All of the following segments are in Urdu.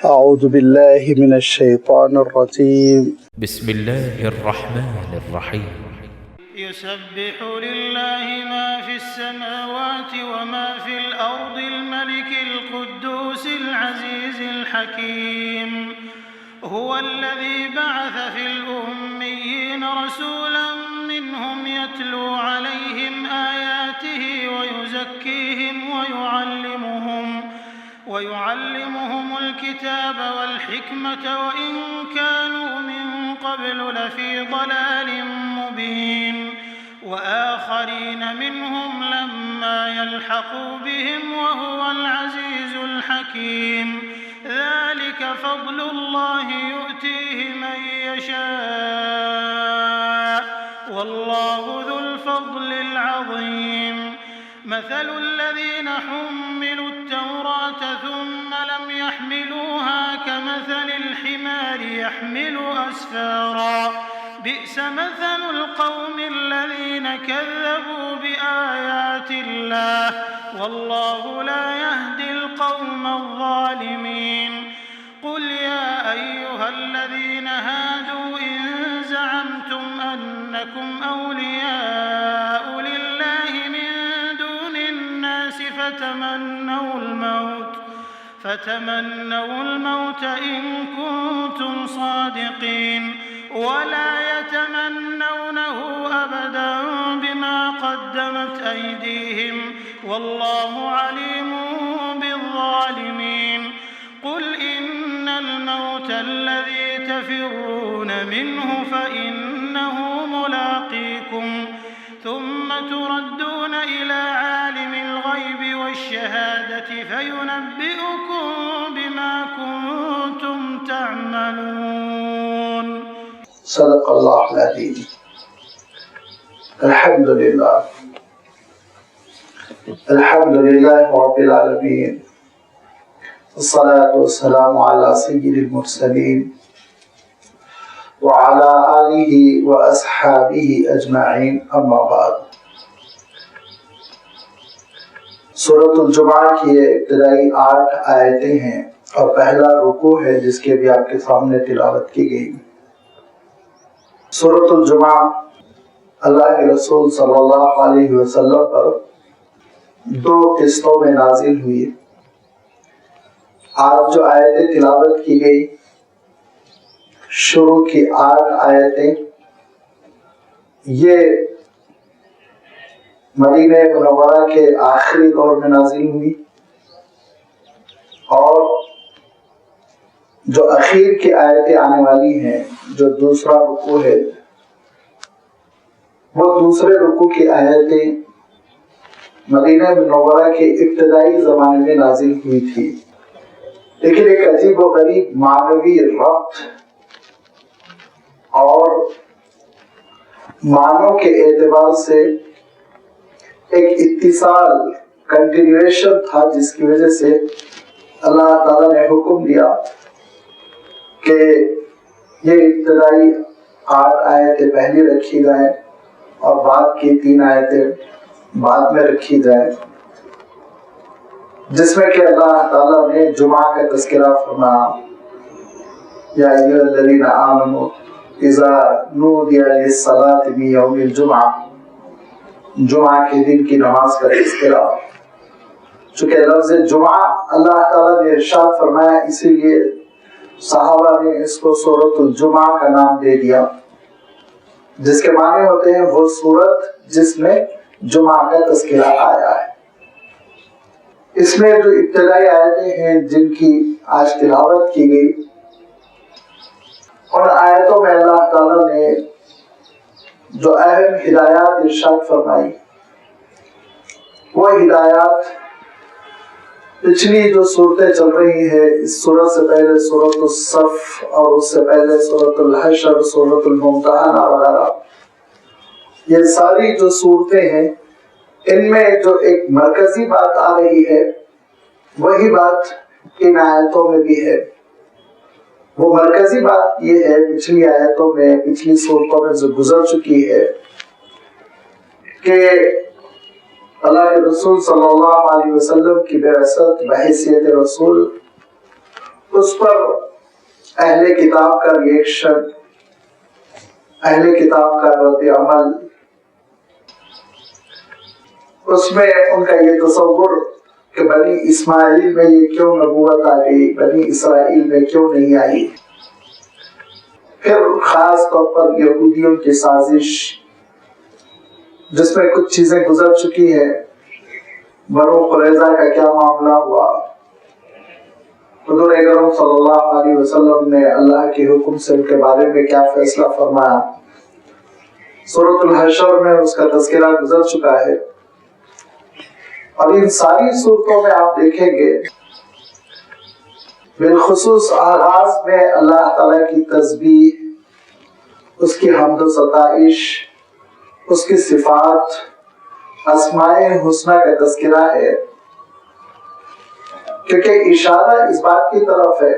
أعوذ بالله من الشيطان الرجيم. بسم الله الرحمن الرحيم. يسبح لله ما في السماوات وما في الأرض الملك القدوس العزيز الحكيم. هو الذي بعث في الأميين رسولا منهم يتلو عليهم آياته ويزكيهم ويعلمهم الكتاب والحكمة وإن كانوا من قبل لفي ضلال مبين وآخرين منهم لما يلحقوا بهم وهو العزيز الحكيم. ذلك فضل الله يؤتيه من يشاء والله ذو الفضل العظيم. مثل الذين حملوا التوراة ثم لم يحملوها كمثل الحمار يحمل أسفارا بئس مثل القوم الذين كذبوا بآيات الله والله لا يهدي القوم الظالمين. قل يا أيها الذين هادوا إن زعمتم أنكم أولياء لله من دون الناس فتمنوا الموت إن كنتم صادقين ولا يتمنونه أبدا بما قدمت أيديهم والله عليم بالظالمين. قل إن الموت الذي تفرون منه فإنه ملاقيكم ثم تردون إلى عالم الغيب والشهادة فينبئكم بما كنتم تعملون. صدق الله العظيم. الحمد لله رب العالمين، الصلاة والسلام على سيد المرسلين وعلى آله وأصحابه أجمعين، أما بعد۔ سورۃ الجمعہ کی یہ ابتدائی 8 آیتیں ہیں اور پہلا رکوع ہے جس کی بھی آپ کے سامنے تلاوت کی گئی۔ سورۃ الجمعہ اللہ کے رسول صلی اللہ علیہ وسلم پر 2 قسطوں میں نازل ہوئی۔ آج جو آیتیں تلاوت کی گئی، شروع کی 8 آیتیں، یہ مدینہ منورہ کے آخری دور میں نازل ہوئی، اور جو اخیر کی آیتیں آنے والی ہیں، جو دوسرا رکوع ہے، وہ دوسرے رکوع کی آیتیں مدینہ منورہ کے ابتدائی زمانے میں نازل ہوئی تھی، لیکن ایک عجیب و غریب معنوی ربط اور معنوں کے اعتبار سے ایک اتصال، کنٹینیویشن تھا، جس کی وجہ سے اللہ تعالیٰ نے حکم دیا کہ یہ ابتدائی 8 آیتیں پہلے رکھی جائیں اور بعد کی 3 آیتیں بعد میں رکھی جائیں، جس میں کہ اللہ تعالیٰ نے جمعہ کا تذکرہ فرمایا، یا ایھا الذین آمنوا اذا نودی للصلاۃ من یوم الجمعہ، جمعہ کے دن کی نماز کا تذکرہ۔ چونکہ لفظ جمعہ اللہ تعالیٰ نے ارشاد فرمایا، اسی لیے صحابہ نے اس کو سورۃ الجمعہ کا نام دے دیا، جس کے معنی ہوتے ہیں وہ سورت جس میں جمعہ کا تذکرہ آیا ہے۔ اس میں جو ابتدائی آیتیں ہیں جن کی آج تلاوت کی گئی، ان آیتوں میں اللہ تعالیٰ نے جو اہم ہدایات ارشاد فرمائی، وہ ہدایات پچھلی جو صورتیں چل رہی ہیں، اس صورت سے پہلے سورۃ الصف اور اس سے پہلے سورۃ الحشر، سورۃ الممتحنہ وغیرہ، یہ ساری جو صورتیں ہیں، ان میں جو ایک مرکزی بات آ رہی ہے، وہی بات ان آیتوں میں بھی ہے۔ وہ مرکزی بات یہ ہے، پچھلی آیتوں میں، پچھلی صورتوں میں جو گزر چکی ہے، کہ اللہ کے رسول صلی اللہ علیہ وسلم کی بعثت بحیثیت رسول اس پر اہل کتاب کا ریئیکشن، اہل کتاب کا رد عمل، اس میں ان کا یہ تصور کہ بنی اسماعیل میں یہ کیوں نبوت آ گئی، بنی اسرائیل میں کیوں نہیں آئی۔ پھر خاص طور پر یہودیوں کی سازش، جس میں کچھ چیزیں گزر چکی ہیں۔ بنو قریظہ کا کیا معاملہ ہوا، حضور اکرم صلی اللہ علیہ وسلم نے اللہ کے حکم سے ان کے بارے میں کیا فیصلہ فرمایا، سورۃ الحشر میں اس کا تذکرہ گزر چکا ہے۔ اور ان ساری صورتوں میں آپ دیکھیں گے بالخصوص آغاز میں اللہ تعالیٰ کی تسبیح، اس کی حمد و ستائش، اس کی صفات، اسماء حسنہ کا تذکرہ ہے، کیونکہ اشارہ اس بات کی طرف ہے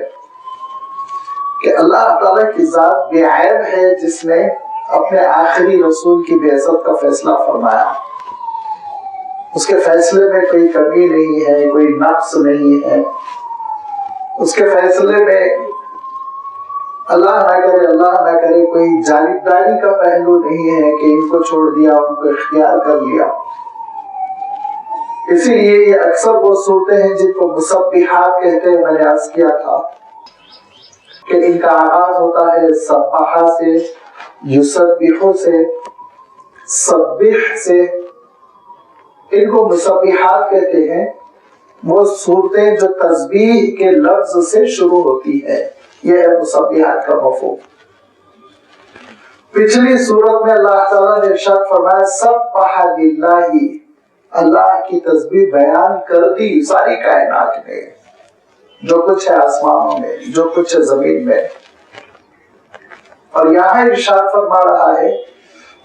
کہ اللہ تعالیٰ کی ذات بے عیب ہے، جس نے اپنے آخری رسول کی بعثت کا فیصلہ فرمایا۔ اس کے فیصلے میں کوئی کمی نہیں ہے، کوئی نقص نہیں ہے۔ اس کے فیصلے میں اللہ نہ کرے کوئی جانبداری کا پہلو نہیں ہے کہ ان کو چھوڑ دیا، ان کو اختیار کر لیا۔ اسی لیے یہ اکثر وہ صورتیں ہیں جن کو مسبحات کہتے ہیں۔ میں نے عرض کیا تھا کہ ان کا آغاز ہوتا ہے سبحہ سے، یسبح سے، سبح سے، ان کو مسبحات کہتے ہیں۔ وہ صورتیں جو تسبیح کے لفظ سے شروع ہوتی ہے، یہ ہے مسبحات کا مفہوم۔ پچھلی صورت میں اللہ تعالیٰ نے ارشاد فرمایا سبح للہ، اللہ کی تسبیح بیان کر دی ساری کائنات میں، جو کچھ ہے آسمانوں میں، جو کچھ ہے زمین میں۔ اور یہاں ارشاد فرما رہا ہے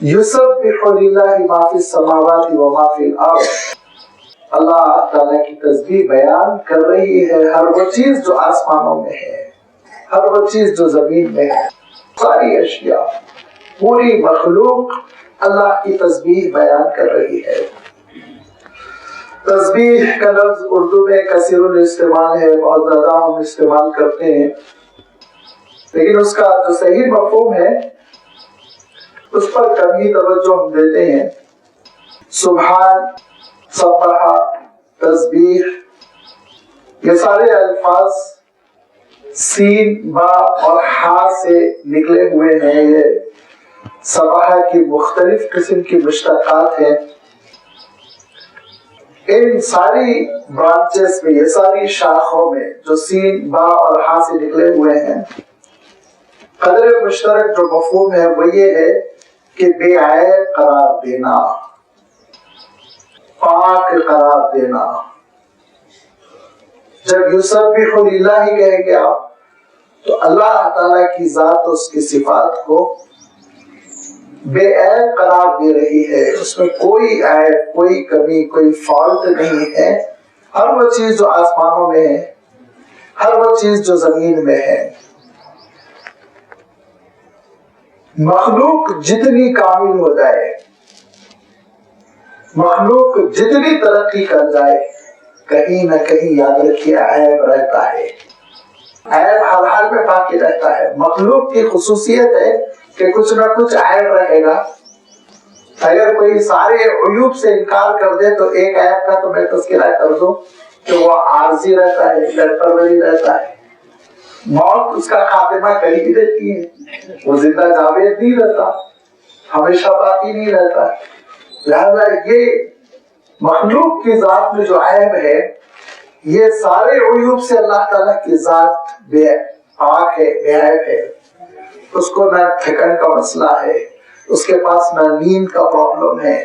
یسبح للہ ما فی السماوات و ما فی الارض، اللہ تعالیٰ کی تسبیح بیان کر رہی ہے ہر وہ چیز جو آسمانوں میں ہے، ہر وہ چیز جو زمین میں ہے، ساری اشیاء، پوری مخلوق اللہ کی تسبیح بیان کر رہی ہے۔ تسبیح کا لفظ اردو میں کثیر الاستعمال ہے، بہت زیادہ ہم استعمال کرتے ہیں، لیکن اس کا جو صحیح مفہوم ہے اس پر کمی توجہ ہم دیتے ہیں۔ سبحان، سبحہ، تسبیح، یہ سارے الفاظ سین، با اور ہا سے نکلے ہوئے ہیں۔ یہ سبحہ کی مختلف قسم کی مشتقات ہیں۔ ان ساری برانچز میں، یہ ساری شاخوں میں جو سین، با اور ہا سے نکلے ہوئے ہیں، قدر مشترک جو مفہوم ہے وہ یہ ہے کہ بے عیب قرار دینا، پاک قرار دینا۔ جب یسبح للہ کہیں گے آپ تو اللہ تعالیٰ کی ذات، اس کی صفات کو بے عیب قرار دے رہی ہے، اس میں کوئی عیب، کوئی کمی، کوئی فالٹ نہیں ہے۔ ہر وہ چیز جو آسمانوں میں ہے، ہر وہ چیز جو زمین میں ہے، مخلوق جتنی کامل ہو جائے، مخلوق جتنی ترقی کر جائے، کہیں نہ کہیں یاد رکھیے عیب رہتا ہے، عیب ہر حال میں باقی رہتا ہے۔ مخلوق کی خصوصیت ہے کہ کچھ نہ کچھ عیب رہے گا۔ اگر کوئی سارے عیوب سے انکار کر دے تو ایک عیب کا تو میں تذکرہ کر دوں کہ وہ عارضی رہتا ہے، ٹیمپرری رہتا ہے۔ موت اس کا خاتمہ کر ہی دیتی ہے، وہ زندہ جاوید نہیں رہتا، ہمیشہ باقی نہیں رہتا۔ لہذا یہ مخلوق کی ذات میں جو عیب ہے، یہ سارے عیوب سے اللہ تعالیٰ کی ذات بے پاک ہے، بے عیب ہے۔ اس کو نہ تھکن کا مسئلہ ہے، اس کے پاس نہ نیند کا پرابلم ہے،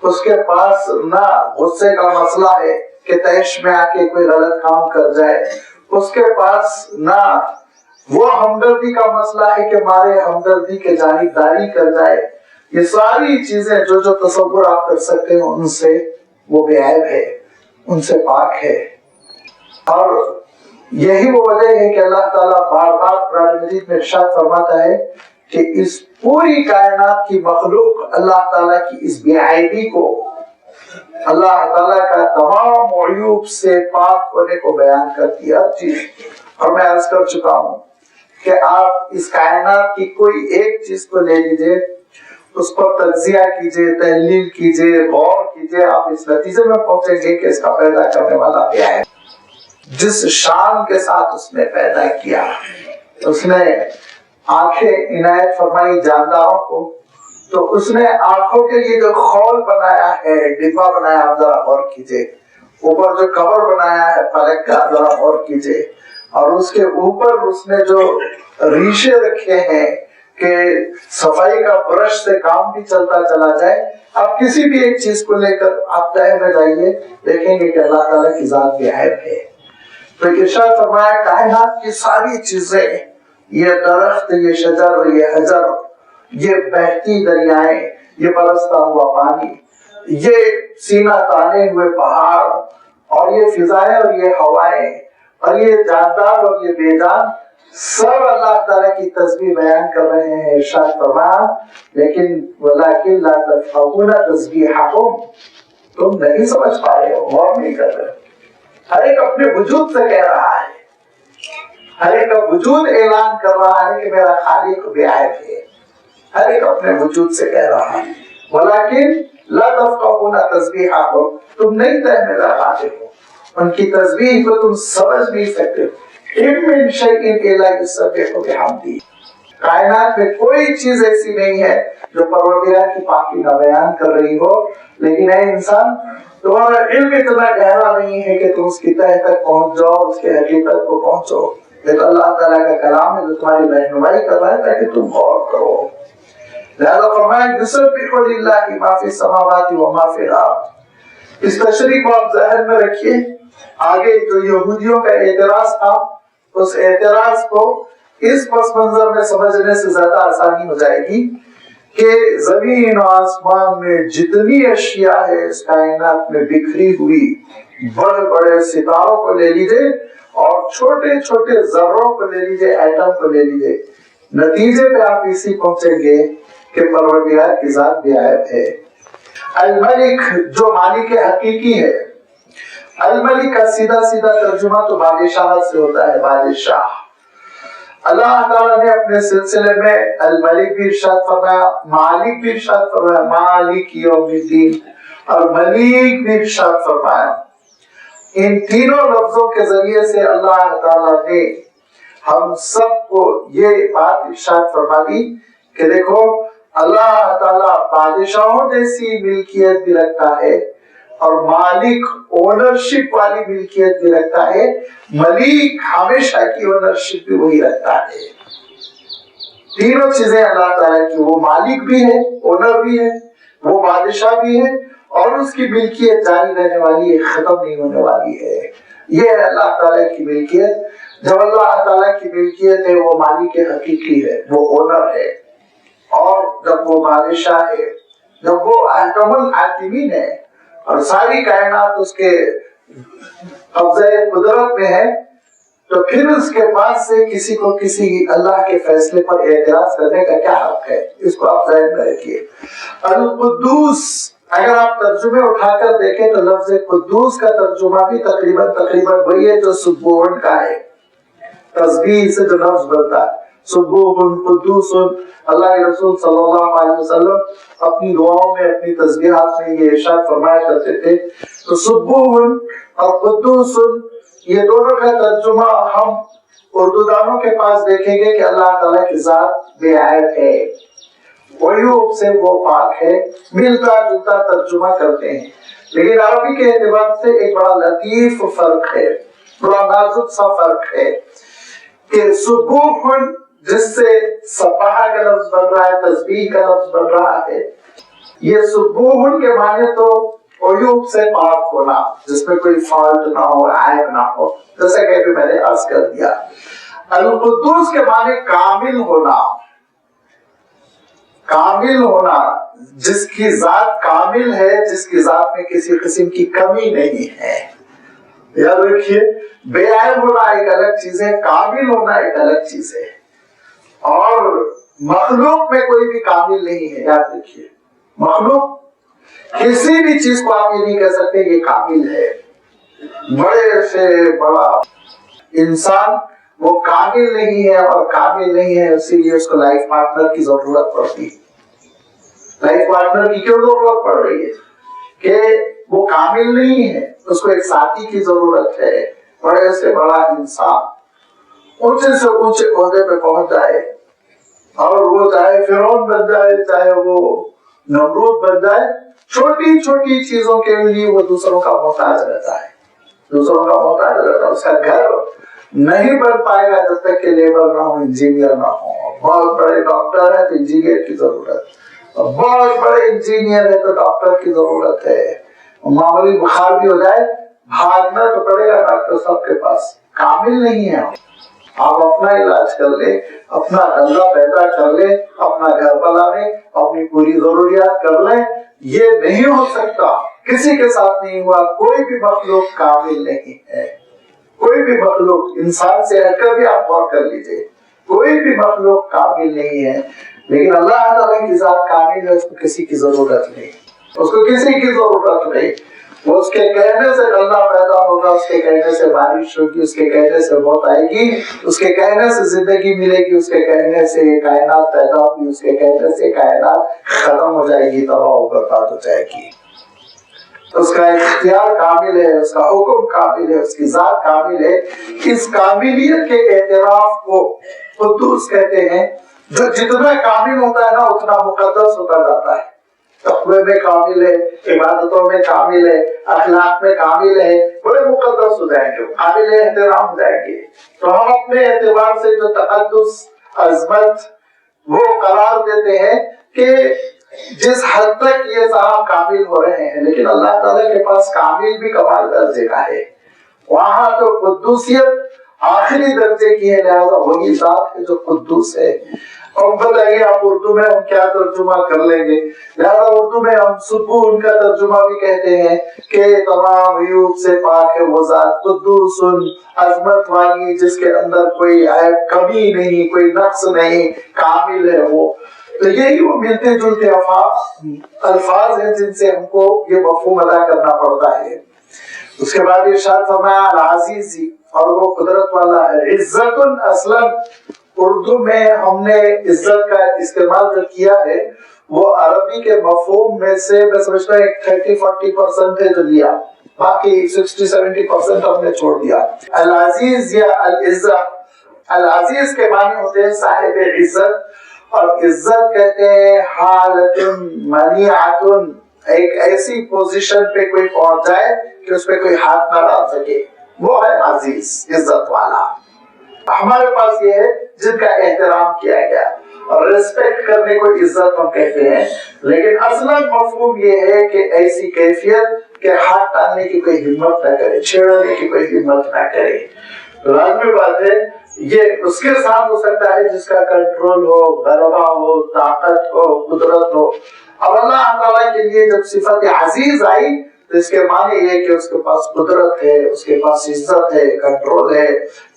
اس کے پاس نہ غصے کا مسئلہ ہے کہ تیش میں آ کے کوئی غلط کام کر جائے، اس کے پاس نہ وہ ہمدردی کا مسئلہ ہے کہ مارے ہمدردی کے جانبداری کر جائے۔ یہ ساری چیزیں جو جو تصور آپ کر سکتے ہیں ان سے وہ بے عیب ہے، ان سے پاک ہے۔ اور یہی وہ وجہ ہے کہ اللہ تعالیٰ بار بار قرآن مجید میں ارشاد فرماتا ہے کہ اس پوری کائنات کی مخلوق اللہ تعالیٰ کی اس بے عیبی کو، اللہ تعالیٰ کا تمام عیوب سے پاک ہونے کو بیان کرتی ہے۔ ہر چیز اور میں عرض کر چکا ہوں کہ آپ اس کائنات کی کوئی ایک چیز کو لے لیجئے، اس پر تجزیہ کیجئے، تحلیل کیجئے، غور کیجئے، آپ اس نتیجے میں پہنچیں گے کہ اس کا پیدا کرنے والا کیا ہے۔ جس شان کے ساتھ اس نے پیدا کیا، اس نے آنکھیں عنایت فرمائی جانداروں کو، تو اس نے آنکھوں کے لیے جو خول بنایا ہے، ڈبہ بنایا، آپ ذرا غور کیجئے، اوپر جو کور بنایا ہے فلک کا، ذرا غور کیجئے، اور اس کے اوپر اس نے جو ریشے رکھے ہیں کہ صفائی کا برش سے کام بھی چلتا چلا جائے۔ آپ کسی بھی ایک چیز کو لے کر آپ تہہ میں جائیے، دیکھیں گے کہ اللہ تعالیٰ کی ذات بھی عیب ہے۔ تو ارشاد فرمایا کائنات کی ساری چیزیں، یہ درخت، یہ شجر، یہ حجر، یہ بہتی دریائیں، یہ برستا ہوا پانی، یہ سینہ تانے ہوئے پہاڑ، اور یہ فضائیں اور یہ ہوائیں، اور یہ جاندار اور یہ بے جان، سب اللہ تعالیٰ کی تسبیح بیان کر رہے ہیں۔ ارشاد فرمایا لیکن وَلَٰكِن لَا تَفْقَهُونَ تَسْبِيحَهُمْ، تم نہیں سمجھ پا رہے ہو، غور نہیں کر رہے ہو۔ ہر ایک اپنے وجود سے کہہ رہا ہے، ہر ایک کا وجود اعلان کر رہا ہے کہ میرا خالق بے عیب ہے، ہر ایک اپنے وجود سے کہہ رہا ہے۔ وَلَٰكِن لَا تَفْقَهُونَ تَسْبِيحَهُمْ، تم نہیں تہ میں لگاتے ہو، ان کی تسبیح کو تم سمجھ نہیں سکتے۔ إِن مِّن شَيْءٍ إِلَّا يُسَبِّحُ بِحَمْدِهِ، کائنات میں کوئی چیز ایسی نہیں ہے جو پروردگار کی پاکی نہ بیان کر رہی ہو، لیکن اے انسان تمہارا علم اتنا گہرا نہیں ہے کہ تم اس کی تہ تک پہنچ جاؤ، اس کے حقیقت کو پہنچو۔ لیکن اللہ تعالیٰ کا کلام ہے جو تمہاری رہنمائی کر رہا ہے تاکہ تم غور کرو۔ لہذا فرمایا یسبح للہ ما فی السماوات و ما فی الارض۔ اس تشریح کو آپ ذہن میں رکھیے۔ آگے جو یہودیوں کا اعتراض تھا، اس اعتراض کو اس پس منظر میں سمجھنے سے زیادہ آسانی ہو جائے گی کہ زمین و آسمان میں جتنی اشیاء ہے اس کائنات میں بکھری ہوئی، بڑے بڑے ستاروں کو لے لیجئے اور چھوٹے چھوٹے ذروں کو لے لیجئے، ایٹم کو لے لیجئے، نتیجے پہ آپ اسی پہنچیں گے کہ پروردگار کی ذات بے عیب ہے۔ الملک جو مالک حقیقی ہے، الملک کا سیدھا سیدھا ترجمہ تو بادشاہ سے ہوتا ہے، بادشاہ۔ اللہ تعالیٰ نے اپنے سلسلے میں الملک بھی ارشاد فرمایا، مالک بھی ارشاد فرمایا، مالک یوم الدین، اور ملیک بھی ارشاد فرمایا۔ ان تینوں لفظوں کے ذریعے سے اللہ تعالیٰ نے ہم سب کو یہ بات ارشاد فرما دی کہ دیکھو اللہ تعالیٰ بادشاہوں جیسی ملکیت بھی رکھتا ہے، اور مالک اونرشپ والی ملکیت بھی رکھتا ہے، ملیک ہمیشہ کی اونرشپ بھی وہی رکھتا ہے۔ تینوں چیزیں اللہ تعالیٰ کی، وہ مالک بھی ہے، اونر بھی ہے، وہ بادشاہ بھی ہے، اور اس کی ملکیت جاری رہنے والی ہے، ختم نہیں ہونے والی ہے۔ یہ ہے اللہ تعالیٰ کی ملکیت۔ جب اللہ تعالیٰ کی ملکیت ہے وہ مالک حقیقی ہے، وہ اونر ہے، اور جب وہ بادشاہ ہے، جب وہ احکم الحاکمین ہے اور ساری کائنات اس کے قبضہ قدرت میں ہے، تو پھر اس کے بعد سے کسی کو کسی اللہ کے فیصلے پر اعتراض کرنے کا کیا حق ہے؟ اس کو آپ ذہن میں رکھیے۔ القدوس، اگر آپ ترجمے اٹھا کر دیکھیں تو لفظ قدوس کا ترجمہ بھی تقریباً وہی ہے جو سبحان کا ہے، تسبیح سے جو لفظ بنتا ہے، سبحان قدوس۔ اللہ کے رسول صلی اللہ علیہ وسلم اپنی دعاؤں میں، اپنی تسبیحات میں یہ ارشاد فرمایا کرتے تھے۔ تو سبحان اور قدوس، یہ دونوں کا ترجمہ ہم اردو دانوں کے پاس دیکھیں گے کہ اللہ تعالیٰ کی ذات بے عیب ہے، عیوب سے وہ پاک ہے، ملتا جلتا ترجمہ کرتے ہیں، لیکن عربی کے اعتبار سے ایک بڑا لطیف فرق ہے، بڑا نازک سا فرق ہے کہ سبحان جس سے سبح کا لفظ بن رہا ہے، تسبیح کا لفظ بن رہا ہے، یہ سبحان کے معنی تو عیوب سے پاک ہونا، جس میں کوئی فالٹ نہ ہو، عیب نہ ہو، جیسا کہ ابھی میں نے عرض کر دیا۔ القدوس کے معنی کامل ہونا، کامل ہونا، جس کی ذات کامل ہے، جس کی ذات میں کسی قسم کی کمی نہیں ہے۔ یاد رکھیے، بے عیب ہونا ایک الگ چیز ہے، کامل ہونا ایک الگ چیز ہے، اور مخلوق میں کوئی بھی کامل نہیں ہے۔ یاد رکھیے، مخلوق کسی بھی چیز کو آپ یہ نہیں کہہ سکتے یہ کامل ہے۔ بڑے سے بڑا انسان وہ کامل نہیں ہے، اور کامل نہیں ہے اسی لیے اس کو لائف پارٹنر کی ضرورت پڑتی ہے۔ لائف پارٹنر کی کیوں ضرورت پڑ رہی ہے؟ کہ وہ کامل نہیں ہے، اس کو ایک ساتھی کی ضرورت ہے، بڑے سے بڑا انسان اونچے سے اونچے عہدے پہ پہنچ جائے، اور وہ چاہے فرعون بن جائے، چاہے وہ نمرود بن جائے، چھوٹی چھوٹی چیزوں کے لیے وہ دوسروں کا محتاج رہتا ہے، دوسروں کا محتاج رہتا ہے۔ اس کا گھر نہیں بن پائے گا جب تک کہ لیبر نہ ہو، انجینئر نہ ہو۔ بہت بڑے ڈاکٹر ہے تو انجینئر کی ضرورت، بہت بڑے انجینئر ہے تو ڈاکٹر کی ضرورت ہے۔ معمولی بخار بھی ہو جائے بھاگنا تو پڑے گا ڈاکٹر صاحب کے پاس۔ کامل نہیں ہے، آپ اپنا علاج کر لیں، اپنا دھندا پیدا کر لیں، اپنا گھر بنا لیں، اپنی پوری ضروریات کر لیں، یہ نہیں ہو سکتا، کسی کے ساتھ نہیں ہوا۔ کوئی بھی مخلوق کامل نہیں ہے، کوئی بھی مخلوق، انسان سے ہٹ کر بھی آپ غور کر لیجئے، کوئی بھی مخلوق کامل نہیں ہے۔ لیکن اللہ تعالیٰ کی ذات کامل ہے، اس کو کسی کی ضرورت نہیں، اس کو کسی کی ضرورت نہیں۔ وہ اس کے کہنے سے اللہ پیدا ہوگا، اس کے کہنے سے بارش ہوگی، اس کے کہنے سے موت آئے گی، اس کے کہنے سے زندگی ملے گی، اس کے کہنے سے یہ کائنات پیدا ہوگی، اس کے کہنے سے کائنات ختم ہو جائے گی، تباہ و برباد ہو جائے گی۔ اس کا اختیار کامل ہے، اس کا حکم کامل ہے، اس کی ذات کامل ہے۔ اس کاملیت کے اعتراف کو قدوس کہتے ہیں۔ جو جتنا کامل ہوتا ہے نا اتنا مقدس ہوتا جاتا ہے۔ تقوی میں کامل ہے، عبادتوں میں کامل ہے، اخلاق میں کامل ہے، بڑے مقدس ہو جائیں گے، قابل احترام ہو جائیں گے۔ تو ہم اپنے اعتبار سے جو تقدس، عظمت وہ قرار دیتے ہیں کہ جس حد تک یہ صاحب کامل ہو رہے ہیں، لیکن اللہ تعالیٰ کے پاس کامل بھی کمال درجے کا ہے۔ وہاں تو قدوسیت آخری درجے کی ہے، لہذا وہی ذات ہے جو قدوس ہے۔ اور بتائیے آپ اردو میں ہم کیا ترجمہ کر لیں گے؟ لہذا اردو میں ہم سکون کا ترجمہ بھی کہتے ہیں کہ تمام عیوب سے پاک ہے وہ ذات، قدوس، عظمت والی، جس کے اندر کوئی عیب، کمی نہیں، کوئی نقص نہیں، کامل ہے وہ۔ تو یہی وہ ملتے جلتے الفاظ ہیں جن سے ہم کو یہ مفہوم ادا کرنا پڑتا ہے۔ اس کے بعد ارشاد فرمایا العزیزی، اور وہ قدرت والا ہے۔ عزت اصلا اردو میں ہم نے عزت کا استعمال جو کیا ہے وہ عربی کے مفہوم میں سے میں سمجھتا ہوں 30-40% ہے جو لیا، باقی 60-70% ہم نے چھوڑ دیا۔ العزیز یا العزت، العزیز کے معنی ہوتے ہیں صاحب عزت، اور عزت کہتے ہیں حالت منیعت، ایک ایسی پوزیشن پہ کوئی پہنچ جائے کہ اس پہ کوئی ہاتھ نہ ڈال سکے، وہ ہے عزیز، عزت والا۔ ہمارے پاس یہ ہے جن کا احترام کیا گیا، اور ریسپیکٹ کرنے کو عزت ہم کہتے ہیں، لیکن اصلا مفہوم یہ ہے کہ ایسی کیفیت کہ ہاتھ ڈالنے کی کوئی ہمت نہ کرے، چھیڑنے کی کوئی ہمت نہ کرے۔ لازمی بات ہے یہ اس کے ساتھ ہو سکتا ہے جس کا کنٹرول ہو، غلبہ ہو، طاقت ہو، قدرت ہو۔ اب اللہ تعالیٰ کے لیے جب صفت عزیز آئی تو اس کے معنی یہ کہ اس کے پاس قدرت ہے، اس کے پاس عزت ہے، کنٹرول ہے،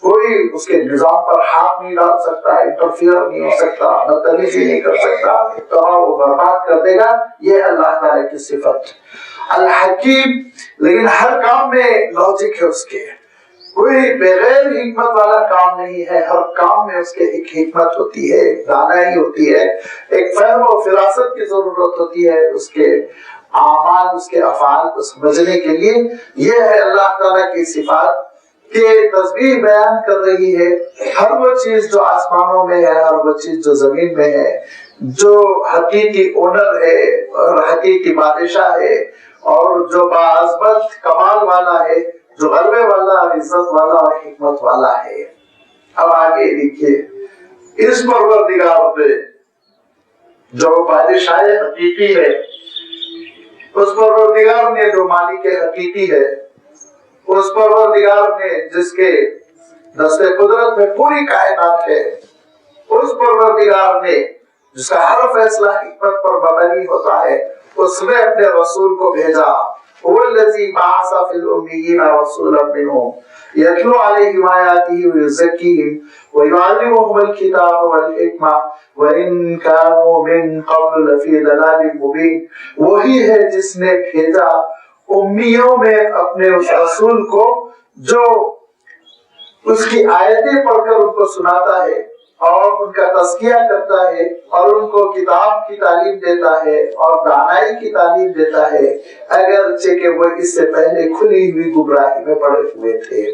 کوئی اس کے نظام پر ہاتھ نہیں ڈال سکتا، انٹرفیئر نہیں ہو سکتا، بدتمیزی نہیں کر سکتا، تو وہ برباد کر دے گا۔ یہ اللہ تعالیٰ کی صفت۔ الحکیم، لیکن ہر کام میں لاجک ہے اس کے، کوئی بغیر حکمت والا کام نہیں ہے، ہر کام میں اس کے ایک حکمت ہوتی ہے، دانائی ہوتی ہے، ایک فہم و فراست کی ضرورت ہوتی ہے اس کے اعمال، اس کے افعال کو سمجھنے کے لیے۔ یہ ہے اللہ تعالیٰ کی صفات کہ تسبیح بیان کر رہی ہے ہر وہ چیز جو آسمانوں میں ہے، ہر وہ چیز جو زمین میں ہے، جو حقیقی اونر ہے اور حقیقی بادشاہ ہے، اور جو باعظمت کمال والا ہے، جو غلبے والا اور عزت والا اور حکمت والا ہے۔ اب آگے دیکھیے، اس پروردگار پہ جو بادشاہ حقیقی ہے، اس پروردگار نے جو مالک حقیقی ہے، اس پروردگار نے جس کے دست قدرت میں پوری کائنات ہے، اس پروردگار نے جس کا ہر فیصلہ حکمت پر مبنی ہوتا ہے، اس نے اپنے رسول کو بھیجا۔ هو الذي بعث في الأميين رسولا منهم يتلو عليهم آياته ويزكيهم ويعلمهم الكتاب والحكمة وإن كانوا من قبل لفي ضلال مبين۔ وہی ہے جس نے بھیجا امیوں میں اپنے اس رسول کو جو اس کی آیتیں پڑھ کر ان کو سناتا ہے اور ان کا تزکیہ کرتا ہے اور ان کو کتاب کی تعلیم دیتا ہے اور دانائی کی تعلیم دیتا ہے، اگرچہ کہ وہ اس سے پہلے کھلی ہوئی گمراہی میں پڑے ہوئے تھے۔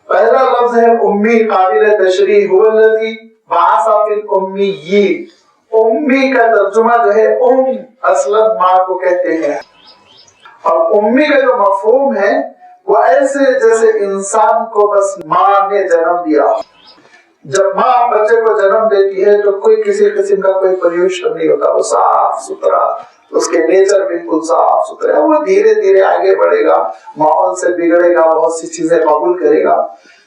پہلا لفظ ہے امی، قابل تشریح، هو الذی بعث فی الامیین۔ امی کا ترجمہ جو ہے اصلاً ماں کو کہتے ہیں، اور امی کا جو مفہوم ہے وہ ایسے جیسے انسان کو بس ماں نے جنم دیا۔ جب ماں بچے کو جنم دیتی ہے تو کوئی کسی قسم کا کوئی پولیوشن نہیں ہوتا، وہ صاف ستھرا، اس کے نیچر بالکل صاف ستھرا ہے، وہ دھیرے دھیرے آگے بڑھے گا، ماحول سے بگڑے گا، بہت سی چیزیں قبول کرے گا۔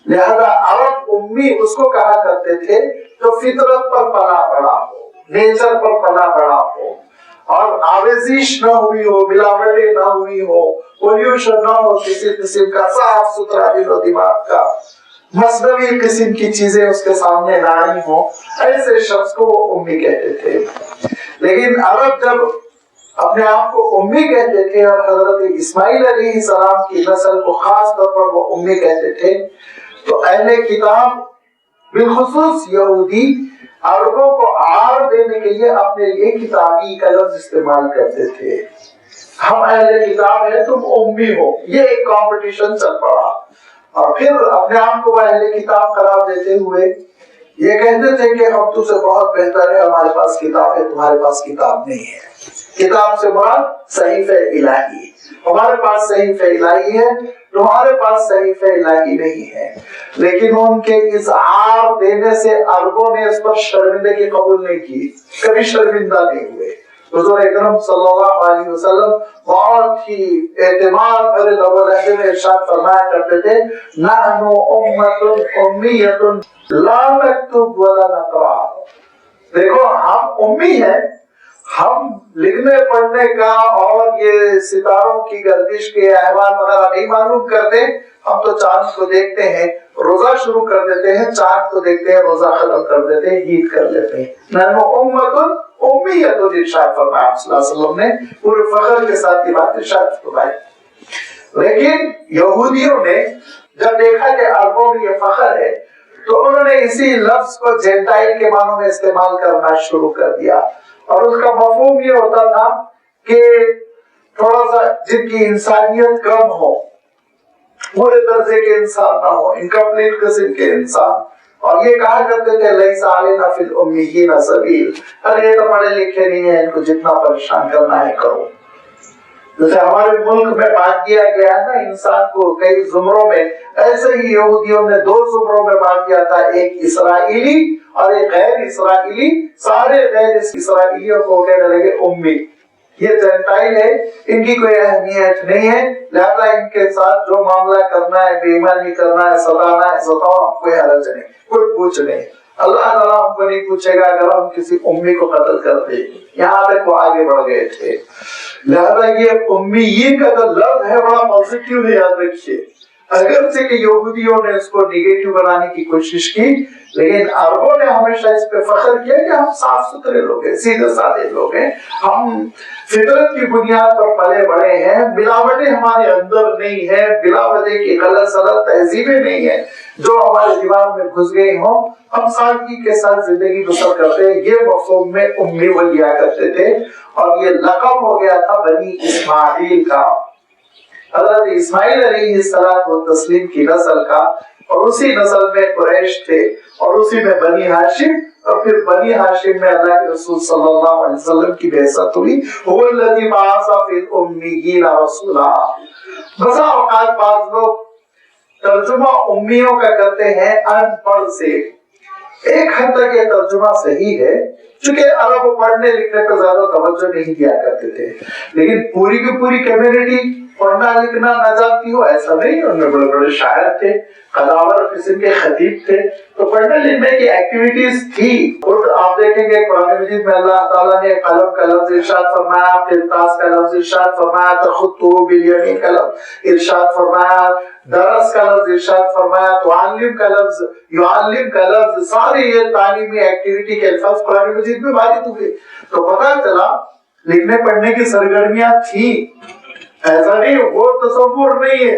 لہذا عرب امی اس کو کہا کرتے تھے جو فطرت پر پلا بڑا ہو، نیچر پر پلا بڑا ہو، اور آویزش نہ ہوئی ہو، ملاوٹیں نہ ہوئی ہو، پولیوشن نہ ہو کسی قسم کا، صاف ستھرا دل و دماغ کا، مصنوعی قسم کی چیزیں اس کے سامنے نہ آئی ہوں، ایسے شخص کو وہ امی کہتے تھے۔ لیکن عرب جب اپنے آپ کو امی کہتے تھے اور حضرت اسماعیل علیہ السلام کی نسل کو خاص طور پر وہ امی کہتے تھے، تو اہل کتاب بالخصوص یہودی عربوں کو عار دینے کے لیے اپنے لیے کتابی کا لفظ استعمال کرتے تھے۔ ہم اہل کتاب ہیں، تم امی ہو، یہ ایک کمپٹیشن چل پڑا، اور پھر اپنے آپ کو وہ اہل کتاب قرار دیتے ہوئے یہ کہتے تھے کہ ہم تو سے بہت بہتر ہے، ہمارے پاس کتاب ہے، تمہارے پاس کتاب نہیں ہے۔ کتاب سے مراد صحیفہ الہی، ہمارے پاس صحیفہ الہی ہے، تمہارے پاس صحیفہ الہی نہیں ہے۔ لیکن ان کے اظہار دینے سے عربوں نے اس پر شرمندگی قبول نہیں کی، کبھی شرمندہ نہیں ہوئے۔ حضور اکرم صلی اللہ علیہ وسلم بہت ہی اعتماد بھرے لب و لہجے میں ارشاد فرمایا کرتے تھے، نحن امۃ امیۃ لا نکتب ولا نقرأ۔ دیکھو ہم امی ہیں، ہم لکھنے پڑھنے کا اور یہ ستاروں کی گردش کے احوال وغیرہ نہیں معلوم کرتے، ہم تو چاند کو دیکھتے ہیں، روزہ شروع کر دیتے ہیں، چاند کو دیکھتے ہیں، روزہ ختم کر دیتے ہیں، عید کر لیتے ہیں۔ نحن امۃ امیۃ، ارشاد فرمایا صلی اللہ علیہ وسلم نے، پورے فخر کے ساتھ یہ بات ارشاد فرمائی۔ لیکن یہودیوں نے جب دیکھا کہ عربوں میں یہ فخر ہے تو انہوں نے اسی لفظ کو جینٹائل کے معنوں میں استعمال کرنا شروع کر دیا، اور اس کا مفہوم یہ ہوتا تھا کہ تھوڑا سا جن کی انسانیت کم ہو، پورے درجے کے انسان نہ ہو، انکمپلیٹ قسم کے انسان، اور یہ کہا کرتے تھے لیس علینا فی الامیین سبیل، ارے یہ تو پڑھے لکھے نہیں ہیں، ان کو جتنا پریشان کرنا ہے کرو۔ جیسے ہمارے ملک میں بانٹ دیا گیا ہے نا انسان کو کئی زمروں میں، ایسے ہی یہودیوں نے دو زمروں میں بانٹ دیا تھا، ایک اسرائیلی اور ایک غیر اسرائیلی۔ سارے غیر اسرائیلیوں کو کہنے لگے امی، یہ جینٹائل ہے، ان کی کوئی اہمیت نہیں ہے، لہذا ان کے ساتھ جو معاملہ کرنا ہے، بے ایمانی کرنا ہے، ستانا ہے ستاؤ، کوئی حرج نہیں، کوئی پوچھ نہیں، اللہ تعالیٰ ہم کو نہیں پوچھے گا اگر ہم کسی امی کو قتل کر دیں۔ یہاں تک وہ آگے بڑھ گئے تھے۔ لہذا یہ امیین کا جو لفظ ہے بڑا پازیٹیو ہے، یاد رکھیے، اگرچہ کہ یہودیوں نے اس کو نیگیٹو بنانے کی کوشش کی، لیکن عربوں نے ہمیشہ اس پہ فخر کیا کہ ہم صاف ستھرے لوگ ہیں، سیدھے سادے لوگ ہیں، ہم فطرت کی بنیاد پر پلے بڑے ہیں، ملاوٹیں ہمارے اندر نہیں ہیں، بلا وجہ کی غلط سلط تہذیبیں نہیں ہیں جو ہمارے دماغ میں گھس گئی ہوں، ہم سادگی کے ساتھ زندگی بسر کرتے ہیں۔ یہ مفہوم میں امی وہ لیا کرتے تھے، اور یہ لقب ہو گیا تھا بنی اسماعیل کا، حضرت اسماعیل علیہ السلام کی نسل کا، اور اسی نسل میں قریش تھے، اور اسی میں بنی ہاشم، اور پھر بنی ہاشم میں اللہ کے رسول صلی اللہ علیہ وسلم کی بعثت ہوئی۔ هو الذی بعث فی الامیین رسولا۔ بسا اوقات بعض لوگ ترجمہ امیوں کا کرتے ہیں ان پڑھ سے، ایک حد تک یہ ترجمہ صحیح ہے، چونکہ عرب پڑھنے لکھنے پر زیادہ توجہ نہیں دیا کرتے تھے، لیکن پوری کی پوری کمیونٹی پڑھنا لکھنا نہ جانتی ہو ایسا نہیں، ان میں بڑے بڑے شاعر تھے، قداور قسم کے خطیب تھے، تو پڑھنے لکھنے کی ایکٹیویٹیز تھی۔ اور آپ دیکھیں گے قرآن مجید میں اللہ تعالیٰ نے قلم کا لفظ ارشاد فرمایا، قرطاس کا لفظ ارشاد فرمایا، تخطو بالیمین کا لفظ ارشاد فرمایا، درس کا لفظ ارشاد فرمایا، تعلم کا لفظ، یعلم کا لفظ، سارے یہ تعلیمی ایکٹیویٹی کے الفاظ قرآن مجید میں وارد ہوئے، تو پتہ چلا لکھنے پڑھنے کی سرگرمیاں تھیں، ایسا نہیں وہ تصور نہیں ہے،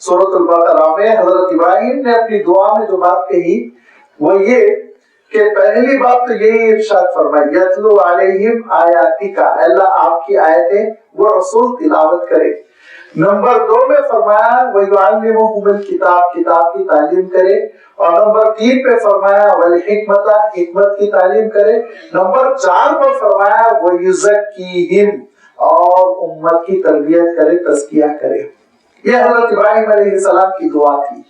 سورۃ البقرہ میں حضرت ابراہیم نے اپنی دعا میں جو بات کہی وہ یہ کہ پہلی بات تو یہی ارشاد فرمائی یتلو علیہم آیاتی کا، اللہ آپ کی آیتیں وہ رسول تلاوت کرے۔ نمبر 2 میں فرمایا وَيُعَلِّمُهُمُ الْكِتَابَ، کتاب کی تعلیم کرے، اور نمبر 3 پہ فرمایا وَالْحِکْمَةَ، حکمت کی تعلیم کرے۔ نمبر 4 پر فرمایا وَيُزَكِّيهِمْ، اور امت کی تربیت کرے، تزکیہ کرے۔ یہ حضرت ابراہیم علیہ السلام کی دعا تھی۔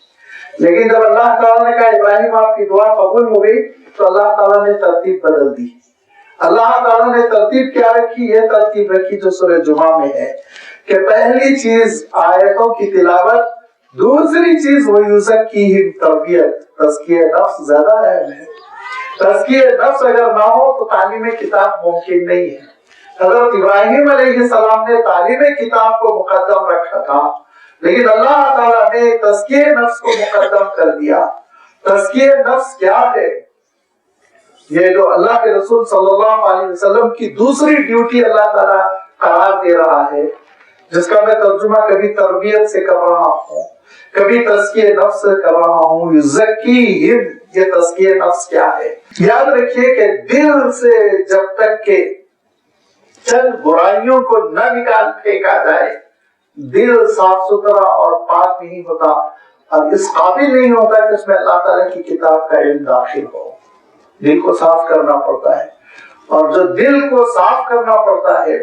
لیکن جب اللہ تعالیٰ نے کہا ابراہیم آپ کی دعا قبول ہو گئی تو اللہ تعالیٰ نے ترتیب بدل دی۔ اللہ تعالیٰ نے ترتیب کیا رکھی؟ یہ ترتیب رکھی جو سورہ جمعہ میں ہے کہ پہلی چیز آیتوں کی تلاوت، دوسری چیز وَيُزَكِّيهِمْ، تربیت، تزکیہ نفس زیادہ اہم ہے۔ تزکیہ نفس اگر نہ ہو تو تعلیم کتاب ممکن نہیں ہے۔ حضرت ابراہیم علیہ السلام نے تعلیم کتاب کو مقدم رکھا تھا، لیکن اللہ تعالیٰ نے تزکیہ نفس کو مقدم کر دیا۔ تزکیہ نفس کیا ہے؟ یہ جو اللہ کے رسول صلی اللہ علیہ وسلم کی دوسری ڈیوٹی اللہ تعالیٰ قرار دے رہا ہے، جس کا میں ترجمہ کبھی تربیت سے کر رہا ہوں، کبھی تزکیہ نفس سے کر رہا ہوں۔ یزکیہم، یہ تزکیہ نفس کیا ہے؟ یاد رکھیے کہ دل سے جب تک کہ چند برائیوں کو نہ نکال پھینکا جائے، دل صاف ستھرا اور پاک نہیں ہوتا، اور اس قابل نہیں ہوتا کہ اس میں اللہ تعالیٰ کی کتاب کا علم داخل ہو۔ دل کو صاف کرنا پڑتا ہے، اور جو دل کو صاف کرنا پڑتا ہے،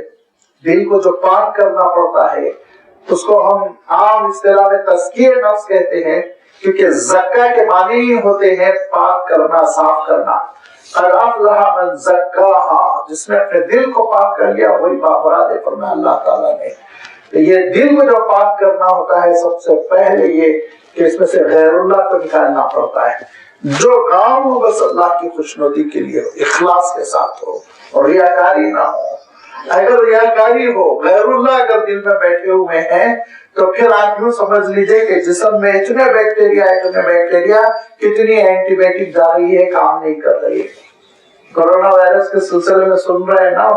دل کو جو پاک کرنا پڑتا ہے، اس کو ہم عام اصطلاح میں تزکیہ نفس کہتے ہیں، کیونکہ زکا کے معنی ہی ہوتے ہیں پاک کرنا، صاف کرنا۔ قد افلح من زکاہا، جس نے اپنے دل کو پاک کر لیا وہی بامراد ہے، فرمایا اللہ تعالیٰ نے۔ یہ دل کو جو پاک کرنا ہوتا ہے، سب سے پہلے یہ کہ اس میں سے غیر اللہ کو نکالنا پڑتا ہے۔ جو کام ہو بس اللہ کی خوشنودی کے لیے ہو، اخلاص کے ساتھ ہو، اور ریاکاری نہ ہو۔ اگر ریاکاری ہو، غیر اللہ اگر دل میں بیٹھے ہوئے ہیں، تو پھر آپ یوں سمجھ لیجئے کہ جسم میں اتنے بیکٹیریا، کتنی اینٹی بائیوٹک جا رہی ہے، کام نہیں کر رہی ہے۔ کورونا وائرس کے سلسلے میں سن رہے ہیں نا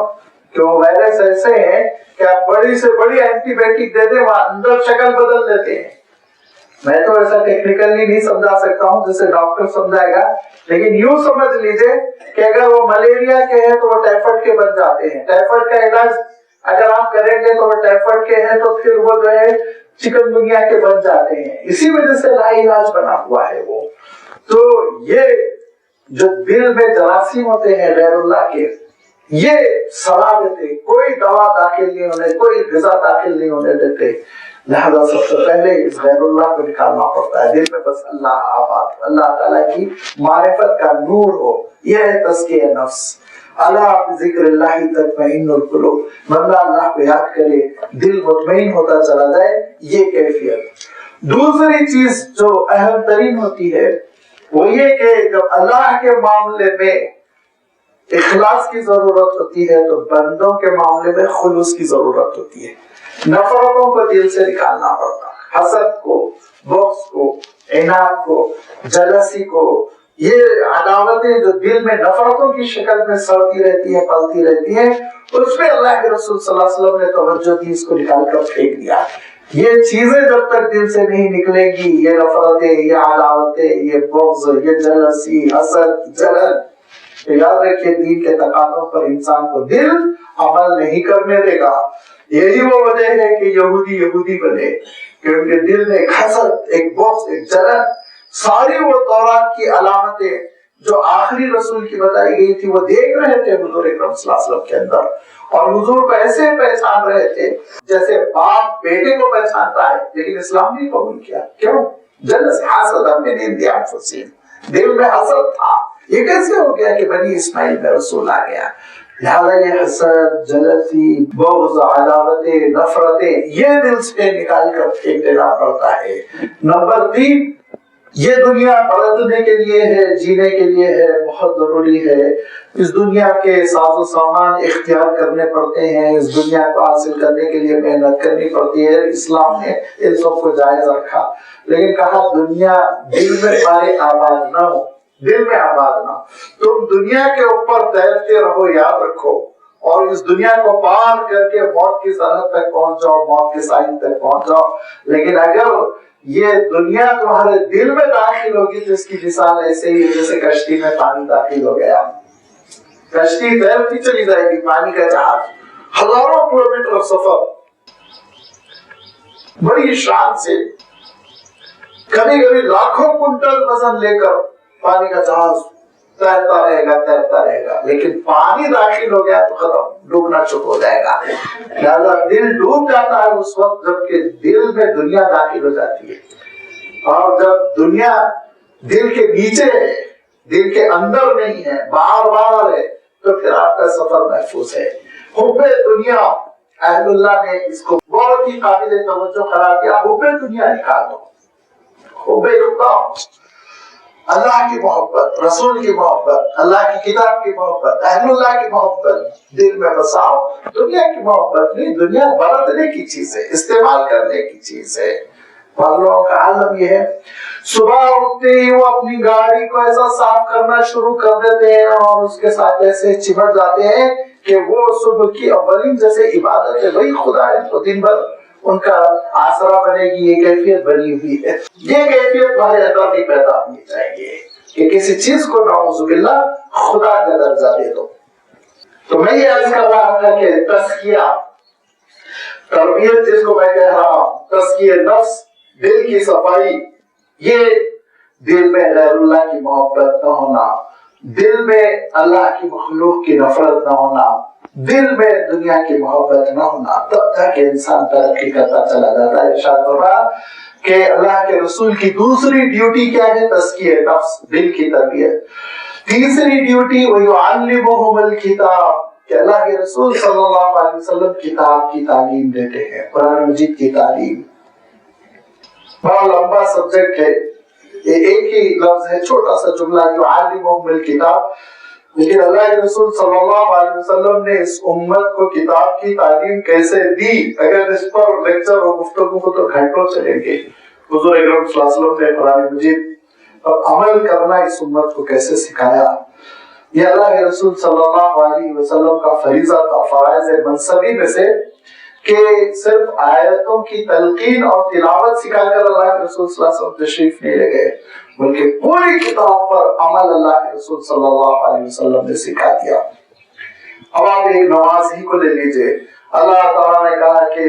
کہ وہ وائرس ایسے ہیں کہ آپ بڑی سے بڑی اینٹی بائیوٹک دے دیں، وہاں اندر شکل بدل دیتے ہیں۔ میں تو ایسا ٹیکنیکلی نہیں سمجھا سکتا ہوں جسے ڈاکٹر سمجھائے گا، لیکن یوں سمجھ لیجئے کہ اگر وہ ملیریا کے ہیں تو وہ ٹائیفائڈ کے بن جاتے ہیں۔ ٹائیفائڈ کا علاج اگر آپ کریں گے تو وہ ٹائیفائڈ کے ہیں تو پھر وہ جو ہے چکن گنیا کے بن جاتے ہیں۔ اسی وجہ سے لا علاج بنا ہوا ہے وہ۔ تو یہ جو دل میں جراثیم ہوتے ہیں غیر اللہ کے، یہ سڑا دیتے، کوئی دوا داخل نہیں ہونے، کوئی غذا داخل نہیں ہونے دیتے۔ لہذا سب سے پہلے اس غیر اللہ کو نکالنا پڑتا ہے، دل میں بس اللہ آباد، اللہ تعالیٰ کی معرفت کا نور ہو۔ یہ ہے تزکیہ نفس۔ اللہ بذکر اللہ تطمئن القلوب، بندہ اللہ کو یاد کرے دل مطمئن ہوتا چلا جائے، یہ کیفیت۔ دوسری چیز جو اہم ترین ہوتی ہے وہ یہ کہ جب اللہ کے معاملے میں اخلاص کی ضرورت ہوتی ہے تو بندوں کے معاملے میں خلوص کی ضرورت ہوتی ہے۔ نفرتوں کو دل سے نکالنا پڑتا، حسد کو، بغض کو، عناد کو، جلسی کو، یہ عداوتیں جو دل میں نفرتوں کی شکل میں سڑتی رہتی ہیں، پلتی رہتی ہیں، اس میں اللہ کے رسول صلی اللہ علیہ وسلم نے توجہ دی، اس کو نکال کر پھینک دیا۔ یہ چیزیں جب تک دل سے نہیں نکلے گی، یہ نفرتیں، یہ عداوتیں، یہ بغض، یہ جلسی، حسد، جلن، تو یاد رکھیے دین کے تقاضوں پر انسان کو دل عمل نہیں کرنے دے گا۔ یہی وہ وجہ ہے کہ یہودی بنے کہ ان کے دل میں ایک حسد، ایک بغض، ایک جلن، ساری وہ تورات کی علامتیں جو آخری رسول کی بتائی گئی تھی وہ دیکھ رہے تھے حضور اکرم صلی اللہ علیہ وسلم کے اندر، اور حضور کو ایسے پہچان رہے تھے جیسے باپ بیٹے کو پہچانتا ہے، لیکن اسلام نہیں قبول کیا۔ کیوں؟ جلس حسد من عند انفسہم، دل میں حسد تھا۔ یہ کیسے ہو گیا کہ بنی اسماعیل میں رسول آ گیا؟ لہذا یہ حسد، جلسی، بغض، عداوتیں، نفرتیں، یہ دل سے نکال کر پھینک دینا پڑتا ہے۔ نمبر 3، یہ دنیا پلٹنے کے لیے ہے، جینے کے لیے ہے، بہت ضروری ہے۔ اس دنیا کے ساز و سامان اختیار کرنے پڑتے ہیں، اس دنیا کو حاصل کرنے کے لیے محنت کرنی پڑتی ہے۔ اسلام نے ان سب کو جائز رکھا، لیکن کہا دنیا دل میں تمہارے آباد نہ ہو، دل میں آباد نہ۔ تم دنیا کے اوپر تیرتے رہو، یاد رکھو، اور اس دنیا کو پار کر کے موت کی سرحد تک پہنچ جاؤ، موت کے ساحل تک پہنچ جاؤ۔ لیکن اگر یہ دنیا تمہارے دل میں داخل ہوگی تو اس کی مثال ایسے ہی جیسے کشتی میں پانی داخل ہو گیا. کشتی تیرتی چلی جائے گی، پانی کا جہاز ہزاروں کلومیٹر سفر بڑی شان سے، کبھی کبھی لاکھوں کنٹل وزن لے کر پانی کا جہاز تیرتا رہے گا، لیکن پانی داخل ہو گیا تو ختم، ڈوبنا چپ ہو جائے گا. لہذا دل ڈوب جاتا ہے اس وقت جب کہ دل میں دنیا داخل ہو جاتی ہے، اور جب دنیا دل کے نیچے ہے، دل کے اندر نہیں ہے، باہر ہے، تو پھر آپ کا سفر محفوظ ہے. حب دنیا، اہل اللہ نے اس کو بہت ہی قابل توجہ قرار دیا. حب دنیا نکال دو، حب خدا، اللہ کی محبت، رسول کی محبت، اللہ کی کتاب کی محبت، اہل اللہ کی محبت دل میں بساؤ. دنیا کی محبت نہیں، دنیا برتنے کی چیز ہے، استعمال کرنے کی چیز ہے. لوگوں کا عالم یہ ہے، صبح اٹھتے ہی وہ اپنی گاڑی کو ایسا صاف کرنا شروع کر دیتے ہیں اور اس کے ساتھ ایسے چمٹ جاتے ہیں کہ وہ صبح کی اولین جیسے عبادت ہے وہی خدا ہے، تو دن بھر ان کا آسرا بنے گی. یہ کیفیت بنی ہوئی ہے. یہ کیفیت ہمارے اندر نہیں پیدا ہونی چاہیے کہ کسی چیز کو نعوذ باللہ خدا کا درجہ دے دو. تو میں یہ عرض کر رہا تھا کہ تزکیہ، تربیت جس کو میں کہہ رہا ہوں، تزکیہ نفس، دل کی صفائی، یہ دل میں غیر اللہ کی محبت نہ ہونا، دل میں اللہ کی مخلوق کی نفرت نہ ہونا، دل میں دنیا کی محبت نہ ہونا، تب تک انسان ترقی کرتا چلا جاتا ہے. ارشاد فرمایا کہ اللہ کے رسول کی دوسری ڈیوٹی کیا ہے؟ تزکیہ نفس، دل کی تربیت. تیسری ڈیوٹی وَيُعَلِّمُهُمُ الْكِتَابَ، کہ اللہ کے رسول صلی اللہ علیہ وسلم کتاب کی تعلیم دیتے ہیں، قرآن مجید کی تعلیم. بڑا لمبا سبجیکٹ ہے، یہ ایک ہی لفظ ہے، چھوٹا سا جملہ یعلمہم الکتاب، لیکن اللہ کے رسول صلی اللہ علیہ وسلم نے اس امت کو کتاب کی تعلیم کیسے دی؟ اگر اس پر لیکچر اور گفتگو کو تو گھنٹوں چلیں گے. حضور اکرم صلی اللہ علیہ وسلم نے قرآن مجید پر عمل کرنا اس امت کو کیسے سکھایا، یہ اللہ کے رسول صلی اللہ علیہ وسلم کا فریضہ تھا. فرائض منصبی میں سے کہ صرف آیتوں کی تلقین اور تلاوت سکھا کر اللہ کے رسول صلی اللہ علیہ وسلم تشریف نہیں لے گئے، بلکہ پوری کتاب پر عمل اللہ کے رسول صلی اللہ علیہ وسلم نے سکھا دیا. اب آپ ایک نماز ہی کو لے لیجئے، اللہ تعالیٰ نے کہا کہ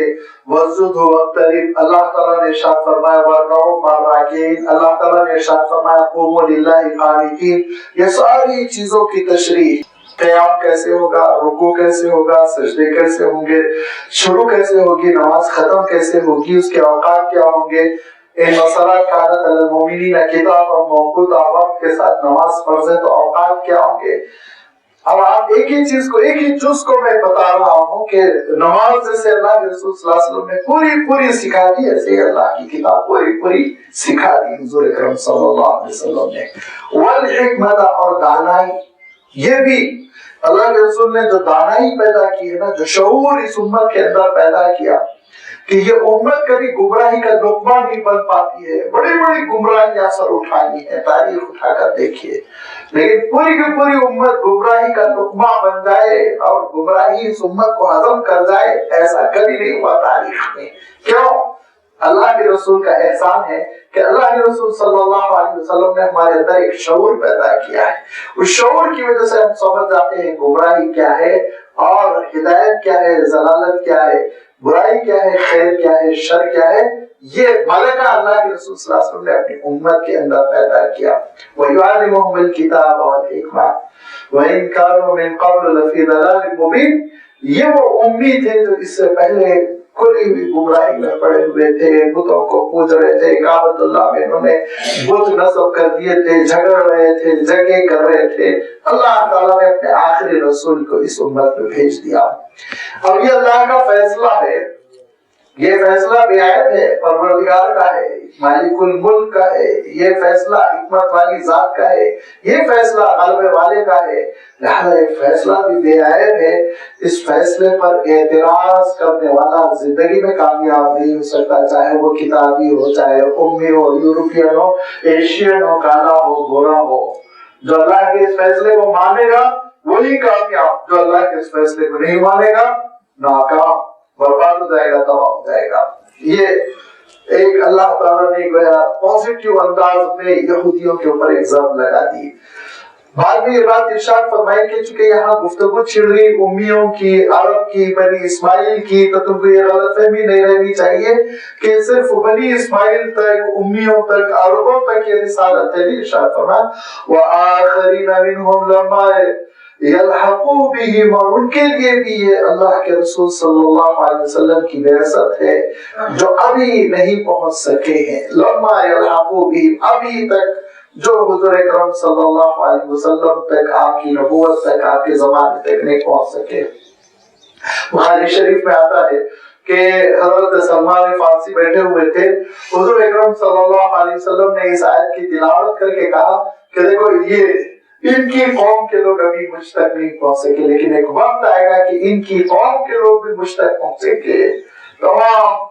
وَاسْجُدْ وَاقْتَرِبْ، اللہ تعالیٰ نے ارشاد فرمایا وَارْكَعُوا مَعَ الرَّاكِعِينَ، اللہ تعالیٰ نے ارشاد فرمایا قُومُوا لِلَّهِ قَانِتِينَ. یہ ساری چیزوں کی تشریح، قیام کیسے ہوگا، رکوع کیسے ہوگا، سجدے کیسے ہوں گے، شروع کیسے ہوگی، نماز ختم کیسے ہوگی، اس کے اوقات کیا ہوں گے. ان الصلاۃ کانت علی المؤمنین کتابا موقوتا، وقت کے ساتھ نماز فرض ہے تو اوقات کیا ہوں گے. اب آپ ایک ہی چیز کو، ایک ہی جز کو میں بتا رہا ہوں کہ نماز جیسے اللہ کے رسول صلی اللہ علیہ وسلم نے پوری سکھا دی، ایسے اللہ کی کتاب پوری سکھا دی حضور اکرم صلی اللہ علیہ وسلم نے. والحکمت، اور دانائی، یہ بھی اللہ کے رسول نے جو دانائی پیدا کی ہے نا، جو شعور اس امت کے اندر پیدا کیا کہ یہ امت کبھی گمراہی کا لقمہ نہیں بن پاتی ہے. بڑی بڑی گمراہیاں سر اٹھانی ہے، تاریخ اٹھا کر دیکھیے، لیکن پوری کی پوری امت گمراہی کا لقمہ بن جائے اور گمراہی اس امت کو ہضم کر جائے، ایسا کبھی نہیں ہوا تاریخ میں. کیوں؟ اللہ کے رسول کا احسان ہے کہ اللہ کے رسول صلی اللہ علیہ وسلم نے ہمارے اندر ایک شعور پیدا کیا ہے. اس شعور کی وجہ سے ہم سمجھ جاتے ہیں گمراہی کیا ہے اور ہدایت کیا ہے، ضلالت کیا ہے، برائی کیا ہے، خیر کیا ہے، شر کیا ہے. یہ ملکہ اللہ کے رسول صلی اللہ علیہ وسلم نے اپنی امت کے اندر پیدا کیا. وَيُعَلِّمُهُمُ الْكِتَابَ وَالْحِکْمَةَ وَإِنْ كَانُوا مِنْ قَبْلُ لَفِي ضَلَالٍ مُبِينٍ. یہ وہ امی تھے جو اس سے پہلے کھلی ہوئی گمراہی میں پڑے ہوئے تھے، بتوں کو پوج رہے تھے، کعبۃ اللہ میں انہوں نے بت نصب کر دیے تھے، جھگڑ رہے تھے، جنگیں کر رہے تھے. اللہ تعالیٰ نے اپنے آخری رسول کو اس امت میں بھیج دیا. اور یہ اللہ کا فیصلہ ہے، یہ فیصلہ بیعیب ہے، پروردگار کا ہے، مالک الملک کا ہے. یہ فیصلہ حکمت والی ذات کا ہے، یہ فیصلہ غلبے والے کا ہے. لہذا یہ فیصلہ بھی بیعیب ہے. اس فیصلے پر اعتراض کرنے والا زندگی میں کامیاب نہیں ہو سکتا، چاہے وہ کتابی ہو، چاہے امی ہو، یورپین ہو، ایشین ہو، کالا ہو، گورا ہو. جو اللہ کے اس فیصلے کو مانے گا وہی کامیاب، جو اللہ کے اس فیصلے کو نہیں مانے گا ناکام، برباد ہو جائے گا، تباہ ہو جائے گا. یہ ایک اللہ تعالیٰ نے گویا پازیٹیو انداز میں یہودیوں کے اوپر ایک ضرب لگا دی. بعد میں یہ بات ارشاد فرمائی کہ چونکہ یہاں گفتگو چھڑ رہی امیوں کی، عرب کی، بنی اسماعیل کی، تو تم کو یہ غلط فہمی نہیں رہنی چاہیے کہ صرف بنی اسماعیل تک، امیوں تک، عربوں تک یہ رسالت ہے. ارشاد فرمایا وآخرین منہم لما یلحقوا بہم، اور ان کے لیے بھی یہ اللہ کے رسول صلی اللہ علیہ وسلم کی بعثت ہے جو ابھی نہیں پہنچ سکے ہیں. لما یلحقوا بہم، ابھی تک جو حضور اکرم صلی اللہ علیہ وسلم تک، آپ کی نبوت تک، آپ کے زمانے تک نہیں پہنچ سکے. بخاری شریف میں آتا ہے کہ حضرت سلمان فارسی بیٹھے ہوئے تھے، حضور اکرم صلی اللہ علیہ وسلم نے اس آیت کی تلاوت کر کے کہا کہ دیکھو یہ ان کی قوم کے لوگ ابھی مجھ تک نہیں پہنچ سکے، لیکن ایک وقت آئے گا کہ ان کی قوم کے لوگ بھی مجھ تک پہنچیں گے. تمام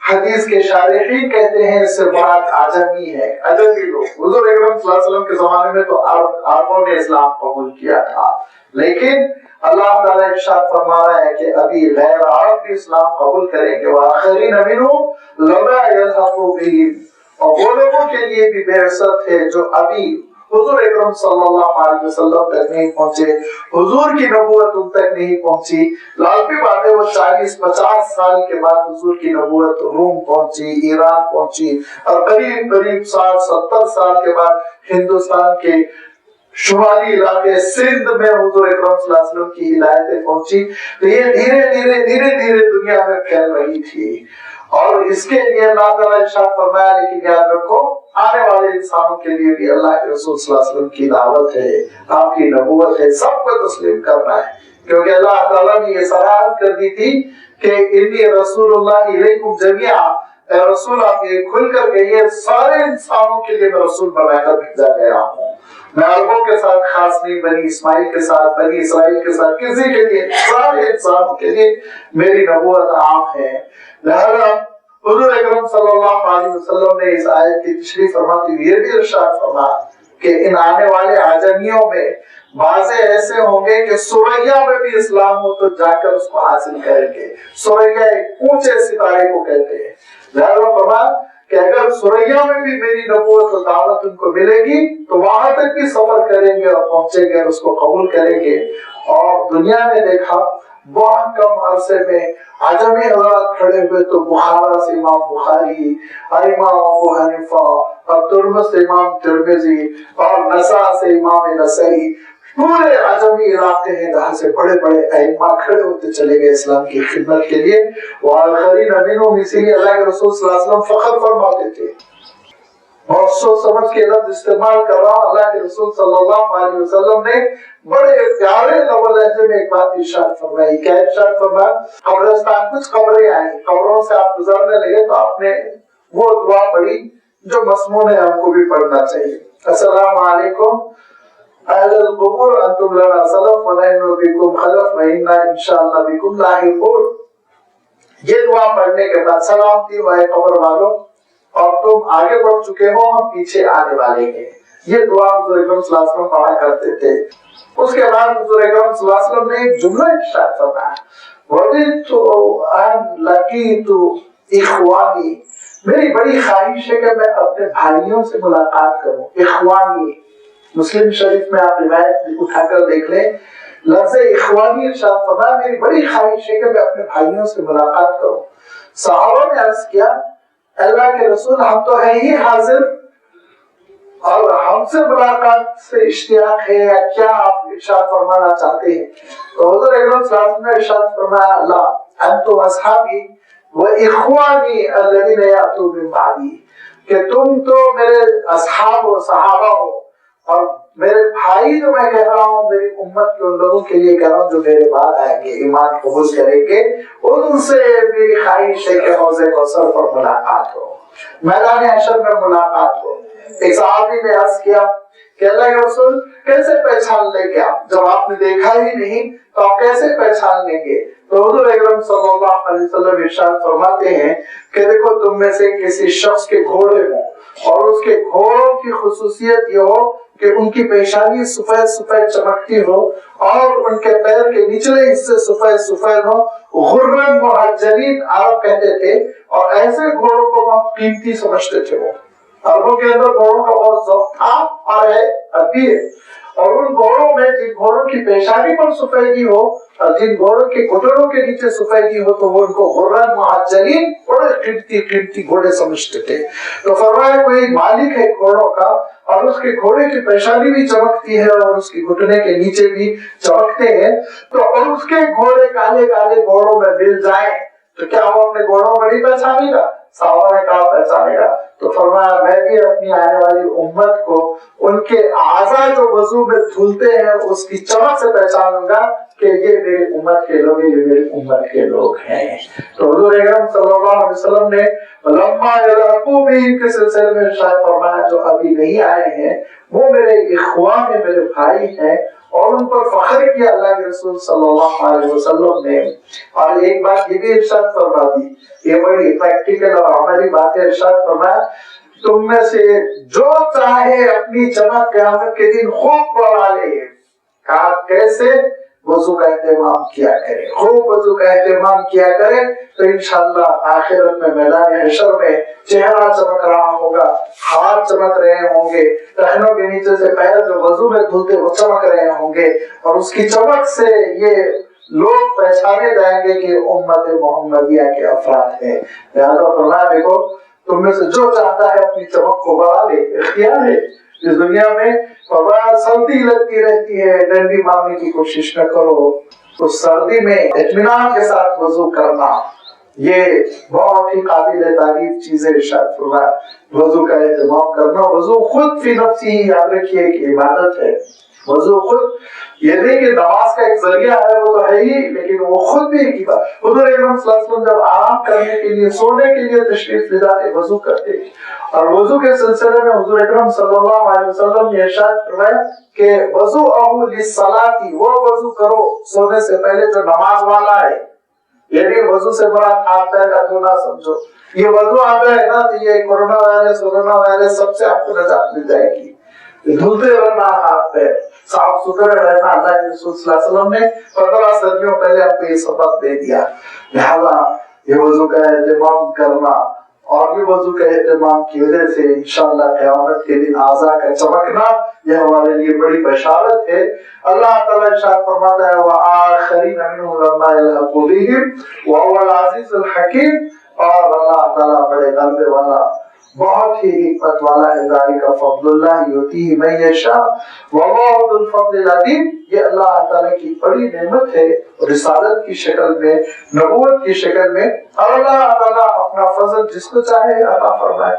حدیث کے شارحین کہتے ہیں اس سے مراد عجمی ہے، عجمی لوگ. حضور اکرم صلی اللہ علیہ وسلم کے زمانے میں تو عربوں نے اسلام قبول کیا تھا، لیکن اللہ تعالیٰ ارشاد فرما رہا ہے کہ ابھی غیر عرب بھی اسلام قبول کریں گے. وآخرین منہم لما یلحقوا بہم، اور وہ لوگوں کے لیے بھی بعثت ہے جو ابھی حضور اکرم صلی اللہ علیہ وسلم تک نہیں پہنچے، حضور کی نبوت ان تک نہیں پہنچی. لازمی بات ہے وہ 40-50 سال کے بعد حضور کی نبوت روم پہنچی، ایران پہنچی، اور قریب 60-70 سال کے بعد ہندوستان کے شمالی علاقے سندھ میں حضور اکرم صلی اللہ علیہ وسلم کی ہدایتیں پہنچی. تو یہ دھیرے دھیرے دنیا میں پھیل رہی تھی، اور اس کے لیے اللہ تعالیٰ ارشاد فرمایا لیکن یاد رکھو آنے والے انسانوں کے لیے بھی اللہ کے رسول صلی اللہ علیہ وسلم کی دعوت ہے، آپ کی نبوت ہے، سب کو تسلیم کرنا ہے. کیونکہ اللہ تعالیٰ نے یہ صراحت کر دی تھی کہ انی رسول اللہ الیکم جمیعا، اے رسول آپ یہ کھل کر کہیے سارے انسانوں کے لیے میں رسول بنا کر بھیجا گیا ہوں. میں عربوں کے ساتھ خاص نہیں، بنی اسماعیل کے ساتھ، بنی اسرائیل کے ساتھ، کسی کے لیے، سارے انسانوں کے لیے میری نبوت عام ہے. لہذا حضور اکرم صلی اللہ علیہ وسلم نے اس آیت کی تشریح فرماتے ہوئے یہ بھی ارشاد فرمایا کہ ان آنے والے عجمیوں میں بعض ایسے ہوں گے کہ سوریا میں بھی اسلام ہو تو جا کر اس کو حاصل کریں گے. سوریا ایک اونچے ستارے کو کہتے ہیں. لہذا فرمایا کہ اگر سوریا میں بھی میری نبوت و دعوت ان کو ملے گی تو وہاں تک بھی سفر کریں گے اور پہنچیں گے اور اس کو قبول کریں گے. اور دنیا میں دیکھا بہت کم عرصے میں عجمی حضرات کھڑے ہوئے تو بخارا سے امام بخاری، اور امام ابو حنیفہ، اور ترمذ سے امام ترمذی، اور نساء سے امام نسائی، پورے عجمی علاقے ہیں جہاں سے بڑے بڑے ائمہ کھڑے ہوتے چلے گئے اسلام کی خدمت کے لیے. وآخرین منہم، اسی لیے اللہ کے رسول صلی اللہ علیہ وسلم فخر فرماتے تھے. اور سوچ سمجھ کے لفظ استعمال کر رہا ہوں، اللہ کے رسول صلی اللہ علیہ وسلم نے بڑے پیارے لب لہجے میں ایک بات ارشاد فرمائی. کیا ارشاد فرمایا؟ قبرستان کچھ قبریں آئیں، قبروں سے آپ گزرنے لگے تو آپ نے وہ دعا پڑھی جو مسموع ہے، ہم کو بھی پڑھنا چاہیے. السلام علیکم اہل القبور انتم لنا سلف ونحن بكم خلف وانا انشاءاللہ بكم لاحقون. یہ دعا پڑھنے کے بعد سلامتی ہو اے قبر والوں، اور تم آگے بڑھ چکے ہو، ہم پیچھے آنے والے ہیں. یہ دعا حضور اکرم صلی اللہ علیہ وسلم پڑھا کرتے تھے. اس کے بعد حضور اکرم صلی اللہ علیہ وسلم نے ایک جملہ ارشاد فرمایا، وَدِدْتُ أَنْ لَقِيتُ إِخْوَانِي، میری بڑی خواہش ہے کہ میں اپنے بھائیوں سے ملاقات کروں. اخوانی، مسلم شریف میں آپ روایت اٹھا کر دیکھ لیں، لفظ اخوانی ارشاد فرمایا میری بڑی خواہش ہے کہ میں اپنے بھائیوں سے ملاقات کروں. صحابہ نے عرض کیا اللہ کے رسول ہم تو ہیں ہی حاضر، اور ہم سے ملاقات سے اشتیاق ہے یا کیا آپ ارشاد فرمانا چاہتے ہیں؟ تو حضور اکرم صلی اللہ علیہ وسلم نے ارشاد فرمایا لا انتم اصحابی و اخوانی الذین یاتون من بعدی، کہ تم تو میرے اصحاب و صحابہ ہو، اور میرے بھائی جو میں کہہ رہا ہوں میری امت کے ان لوگوں کے لیے کہہ رہا ہوں جو میرے بعد آئیں گے، ایمان قبول کریں گے، ان سے میری خواہش ہے کہ حوض کوثر پر ملاقات ہو، میدان حشر میں ملاقات ہو. ایک صحابی نے عرض کیا کہ اللہ کے رسول کیسے پہچان لیں گے آپ، جب آپ نے دیکھا ہی نہیں تو آپ کیسے پہچان لیں گے؟ تو حضور اکرم صلی اللہ علیہ وسلم ارشاد فرماتے ہیں کہ دیکھو تم میں سے کسی شخص کے گھوڑے ہوں اور اس کے گھوڑوں کی خصوصیت یہ ہو کہ ان کی پیشانی سفید سفید چمکتی ہو اور ان کے پیر کے نچلے حصے سفید سفید ہو، غرن محجلین عرب کہتے تھے اور ایسے گھوڑوں کو بہت قیمتی سمجھتے تھے وہ. عربوں کے اندر گھوڑوں کا بہت ذوق تھا اور ہے ابھی ہے. اور ان گھوڑوں میں جن گھوڑوں کی پیشانی پر سفیدی ہو اور جن گھوڑوں کے گھٹنوں کے نیچے سفیدی ہو تو وہ ان کو غرن محجلین بڑے قیمتی گھوڑے سمجھتے تھے. تو فرمایا کوئی مالک ہے گھوڑوں کا اور اس کے گھوڑے کی پیشانی بھی چمکتی ہے اور اس کی گھٹنے کے نیچے بھی چمکتے ہیں تو اور اس کے گھوڑے کالے کالے گھوڑوں میں مل جائیں تو کیا وہ اپنے گھوڑوں کو نہیں پہچانے گا؟ صحابہ نے کہا پہچانے گا. تو فرمایا میں بھی اپنی آنے والی امت کو ان کے اعضاء جو وضو میں دھلتے ہیں اس کی چمک سے پہچانوں گا کہ یہ میری امت کے لوگ ہیں، یہ میری امت کے لوگ ہیں. تو حضور اکرم صلی اللہ علیہ وسلم نے لما یلحقوا بی کے سلسلے میں ارشاد فرمایا جو ابھی نہیں آئے ہیں وہ میرے اخوان ہیں، میرے بھائی ہیں اور ان پر فخر کیا اللہ کے رسول صلی اللہ علیہ وسلم نے. اور ایک بات یہ بھی ارشاد فرما دی، یہ بڑی پریکٹیکل اور عملی بات ہے. ارشاد فرمایا تم میں سے جو چاہے اپنی چمک قیامت کے دن خوب بڑھا لے. کہا کیسے؟ وضو کا اہتمام کیا کرے، خوب وضو کا اہتمام کیا کرے تو انشاءاللہ آخرت میں میدان حشر میں چہرہ چمک رہا ہوگا، ہاتھ چمک رہے ہوں گے، ٹخنوں کے نیچے سے پیر جو وضو میں دھلتے وہ چمک رہے ہوں گے اور اس کی چمک سے یہ لوگ پہچانے جائیں گے کہ امت محمدیہ کے افراد ہیں. لہذا فرمایا دیکھو تم میں سے جو چاہتا ہے اپنی چمک کو بڑھا لے، اختیار ہے. اس دنیا میں سردی لگتی رہتی ہے، ڈنڈی مارنے کی کوشش نہ کرو. اس سردی میں اطمینان کے ساتھ وضو کرنا یہ بہت ہی قابل تعریف چیز ہے. ارشاد فرمایا وضو کا اہتمام کرنا. وضو خود فی نفسی ہی یاد رکھیے کہ عبادت ہے. وضو خود یہ نہیں کہ نماز کا ایک ذریعہ ہے، وہ تو ہے ہی، لیکن وہ خود بھی ایک عبادت. حضور اکرم صلی اللہ علیہ وسلم جب آرام کرنے کے لیے سونے کے لیے تشریف لے جاتے وضو کرتے اور وضو کے سلسلے میں حضور اکرم صلی اللہ علیہ وسلم نے ارشاد فرمایا کہ وضو اہو للصلاۃ، وہ وضو کرو سونے سے پہلے جو نماز والا ہے. یعنی وضو سے بڑا ہاتھ پیر کا دھونا سمجھو. یہ وضو آتا ہے نا تو یہ کورونا وائرس سب سے آپ کو نجات مل جائے گی. دھلتے رہنا ہاتھ پیر، صاف ستھرے رہنا. اللہ کے رسول صلی اللہ علیہ وسلم نے 15 صدیوں پہلے ہم کو یہ سبق دے دیا. لہذا یہ وضو کا اہتمام کرنا اور بھی وضو کے اہتمام کی وجہ سے انشاءاللہ قیامت کے دن اعضاء کا چمکنا یہ ہمارے لیے بڑی بشارت ہے. اللہ تعالیٰ ارشاد فرماتا ہے وآخرین منهم لما يلحقوا بهم وهو العزیز الحکیم. اور اللہ تعالیٰ بڑے غلبے والا بہت ہی حکمت والا ہے. ذالک فضل اللہ یؤتیہ من یشاء واللہ ذو الفضل العظیم. یہ اللہ تعالیٰ کی بڑی نعمت ہے رسالت کی شکل میں، نبوت کی شکل میں. اور اللہ تعالیٰ اپنا فضل جس کو چاہے عطا فرمائے.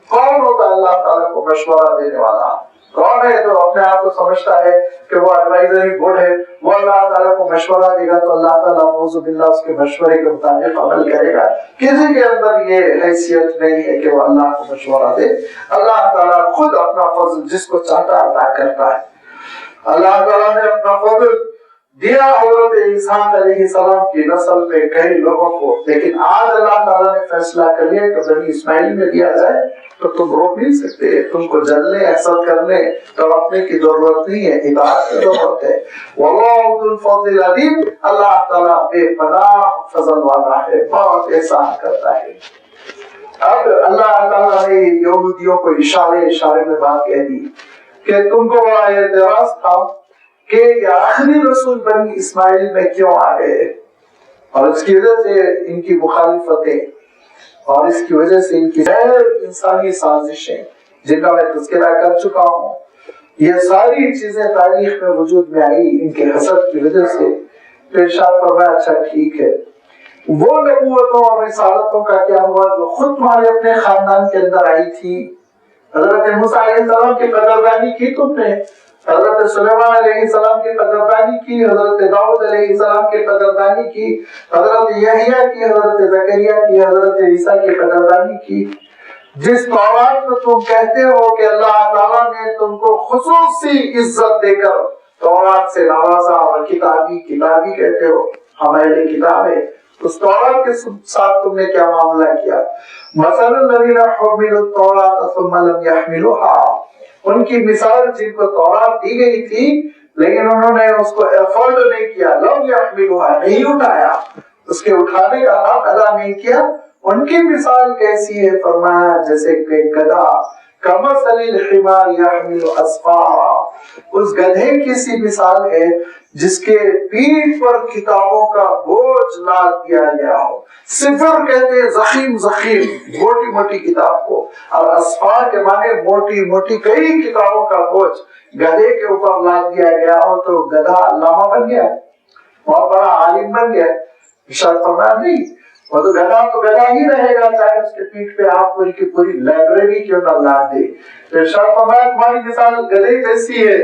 کون ہوتا ہے اللہ تعالیٰ کو مشورہ دینے والا؟ کون ہے جو اپنے آپ کو سمجھتا ہے کہ وہ ایڈوائزری بورڈ ہے، وہ اللہ تعالیٰ کو مشورہ دے گا تو اللہ تعالیٰ نعوذ باللہ اس کے مشورے کے مطابق عمل کرے گا؟ کسی کے اندر یہ حیثیت نہیں ہے کہ وہ اللہ کو مشورہ دے. اللہ تعالیٰ خود اپنا فضل جس کو چاہتا عطا کرتا ہے. اللہ تعالیٰ نے اپنا فضل دیا حضرت عیسیٰ علیہ السلام کی نسل میں کئی لوگوں کو، لیکن آج اللہ تعالیٰ نے فیصلہ کر لیا کہ بنی اسماعیل میں دیا جائے تو تم روک نہیں سکتے. تم کو جلنے حسد کرنے تڑپنے کی ضرورت نہیں ہے، اطاعت کی ضرورت ہے. واللہ ذو الفضل العظیم. اللہ تعالیٰ بے پناہ فضل والا ہے، بہت احسان کرتا ہے. اب اللہ تعالیٰ نے یہودیوں کو اشارے میں بات کہہ دی کہ تم کو بڑا اعتراض تھا کہ یہ آخری رسول بنی اسماعیل میں کیوں آ گئے، اور اس کی وجہ سے ان کی مخالفتیں اور اس کی وجہ سے ان کی غیر انسانی سازشیں جن کا میں تذکرہ کر چکا ہوں، یہ ساری چیزیں تاریخ میں وجود میں آئی ان کے حسد کی وجہ سے. تو ارشاد فرمایا اچھا ٹھیک ہے، وہ نبوتوں اور رسالتوں کا کیا ہوا جو خود تمہارے اپنے خاندان کے اندر آئی تھی؟ حضرت موسیٰ علیہ السلام کی قدردانی کی تم نے، حضرت سلیمان علیہ السلام کی قدردانی کی، حضرت داؤد علیہ السلام کی قدردانی کی، حضرت یحییٰ کی، حضرت زکریا کی، حضرت عیسیٰ کی قدردانی کی. جس تورات میں تم کہتے ہو کہ اللہ تعالیٰ نے تم کو خصوصی عزت دے کر تورات سے نوازا اور کتابی کہتے ہو، ہمارے کتاب ہے، اس تورات کے ساتھ تم نے کیا معاملہ کیا؟ مثل الذین حملوا التوراة ثم لم يحملوها. ان کی مثال جن کو تورات دی گئی تھی لیکن انہوں نے اس کو افورڈ نہیں کیا، لم يحملوها، نہیں اٹھایا، اس کے اٹھانے کا حق ادا نہیں کیا. ان کی مثال کیسی ہے؟ فرمایا جیسے کہ گدھا کمثل الحمار یحمل اسفارا، اس گدھے کی سی مثال ہے جس کے پیٹھ پر کتابوں کا بوجھ لاد دیا گیا ہو۔ صفر کہتے ہیں زخیم زخیم موٹی موٹی کتاب کو، اور اسفار کے معنی موٹی موٹی کئی کتابوں کا بوجھ گدھے کے اوپر لاد دیا گیا ہو تو گدھا علامہ بن گیا، بہت بڑا عالم بن گیا؟ ارشاد فرمایا نہیں، وہ تو گدھا ہی رہے گا، چاہے اس کے پیٹھ پہ آپ پوری کی پوری لائبریری کیوں نہ لاد دے۔ ارشاد فرمایا تمہاری مثال گدھے جیسی ہے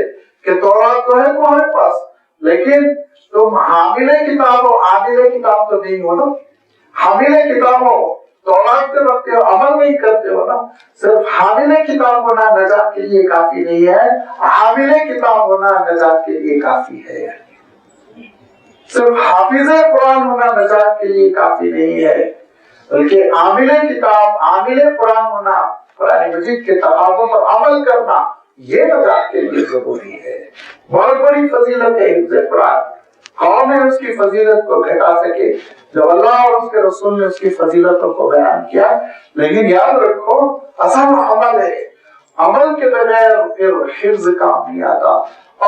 کہ تورات تو ہے تمہارے پاس، لیکن تم حامل کتاب ہو، عامل کتاب تو نہیں ہو نا۔ حامل کتاب ہو، تورات پہ رکھتے ہو، عمل نہیں کرتے ہو نا۔ صرف حامل کتاب ہونا نجات کے لیے کافی نہیں ہے، عامل کتاب ہونا نجات کے لیے کافی ہے۔ صرف حافظ قرآن ہونا نجات کے لیے کافی نہیں ہے، بلکہ عامل کتاب، عامل قرآن ہونا، قرآن مجید کے تقاضوں پر عمل کرنا، یہ نجات کے لیے ضروری ہے۔ بہت بڑی فضیلت ہے حفظ قرآن، قوم اس کی فضیلت کو گھٹا سکے جب اللہ اور اس کے رسول نے اس کی فضیلتوں کو بیان کیا۔ لیکن یاد رکھو اصل عمل ہے، عمل کے بغیر پھر حفظ کام نہیں آتا،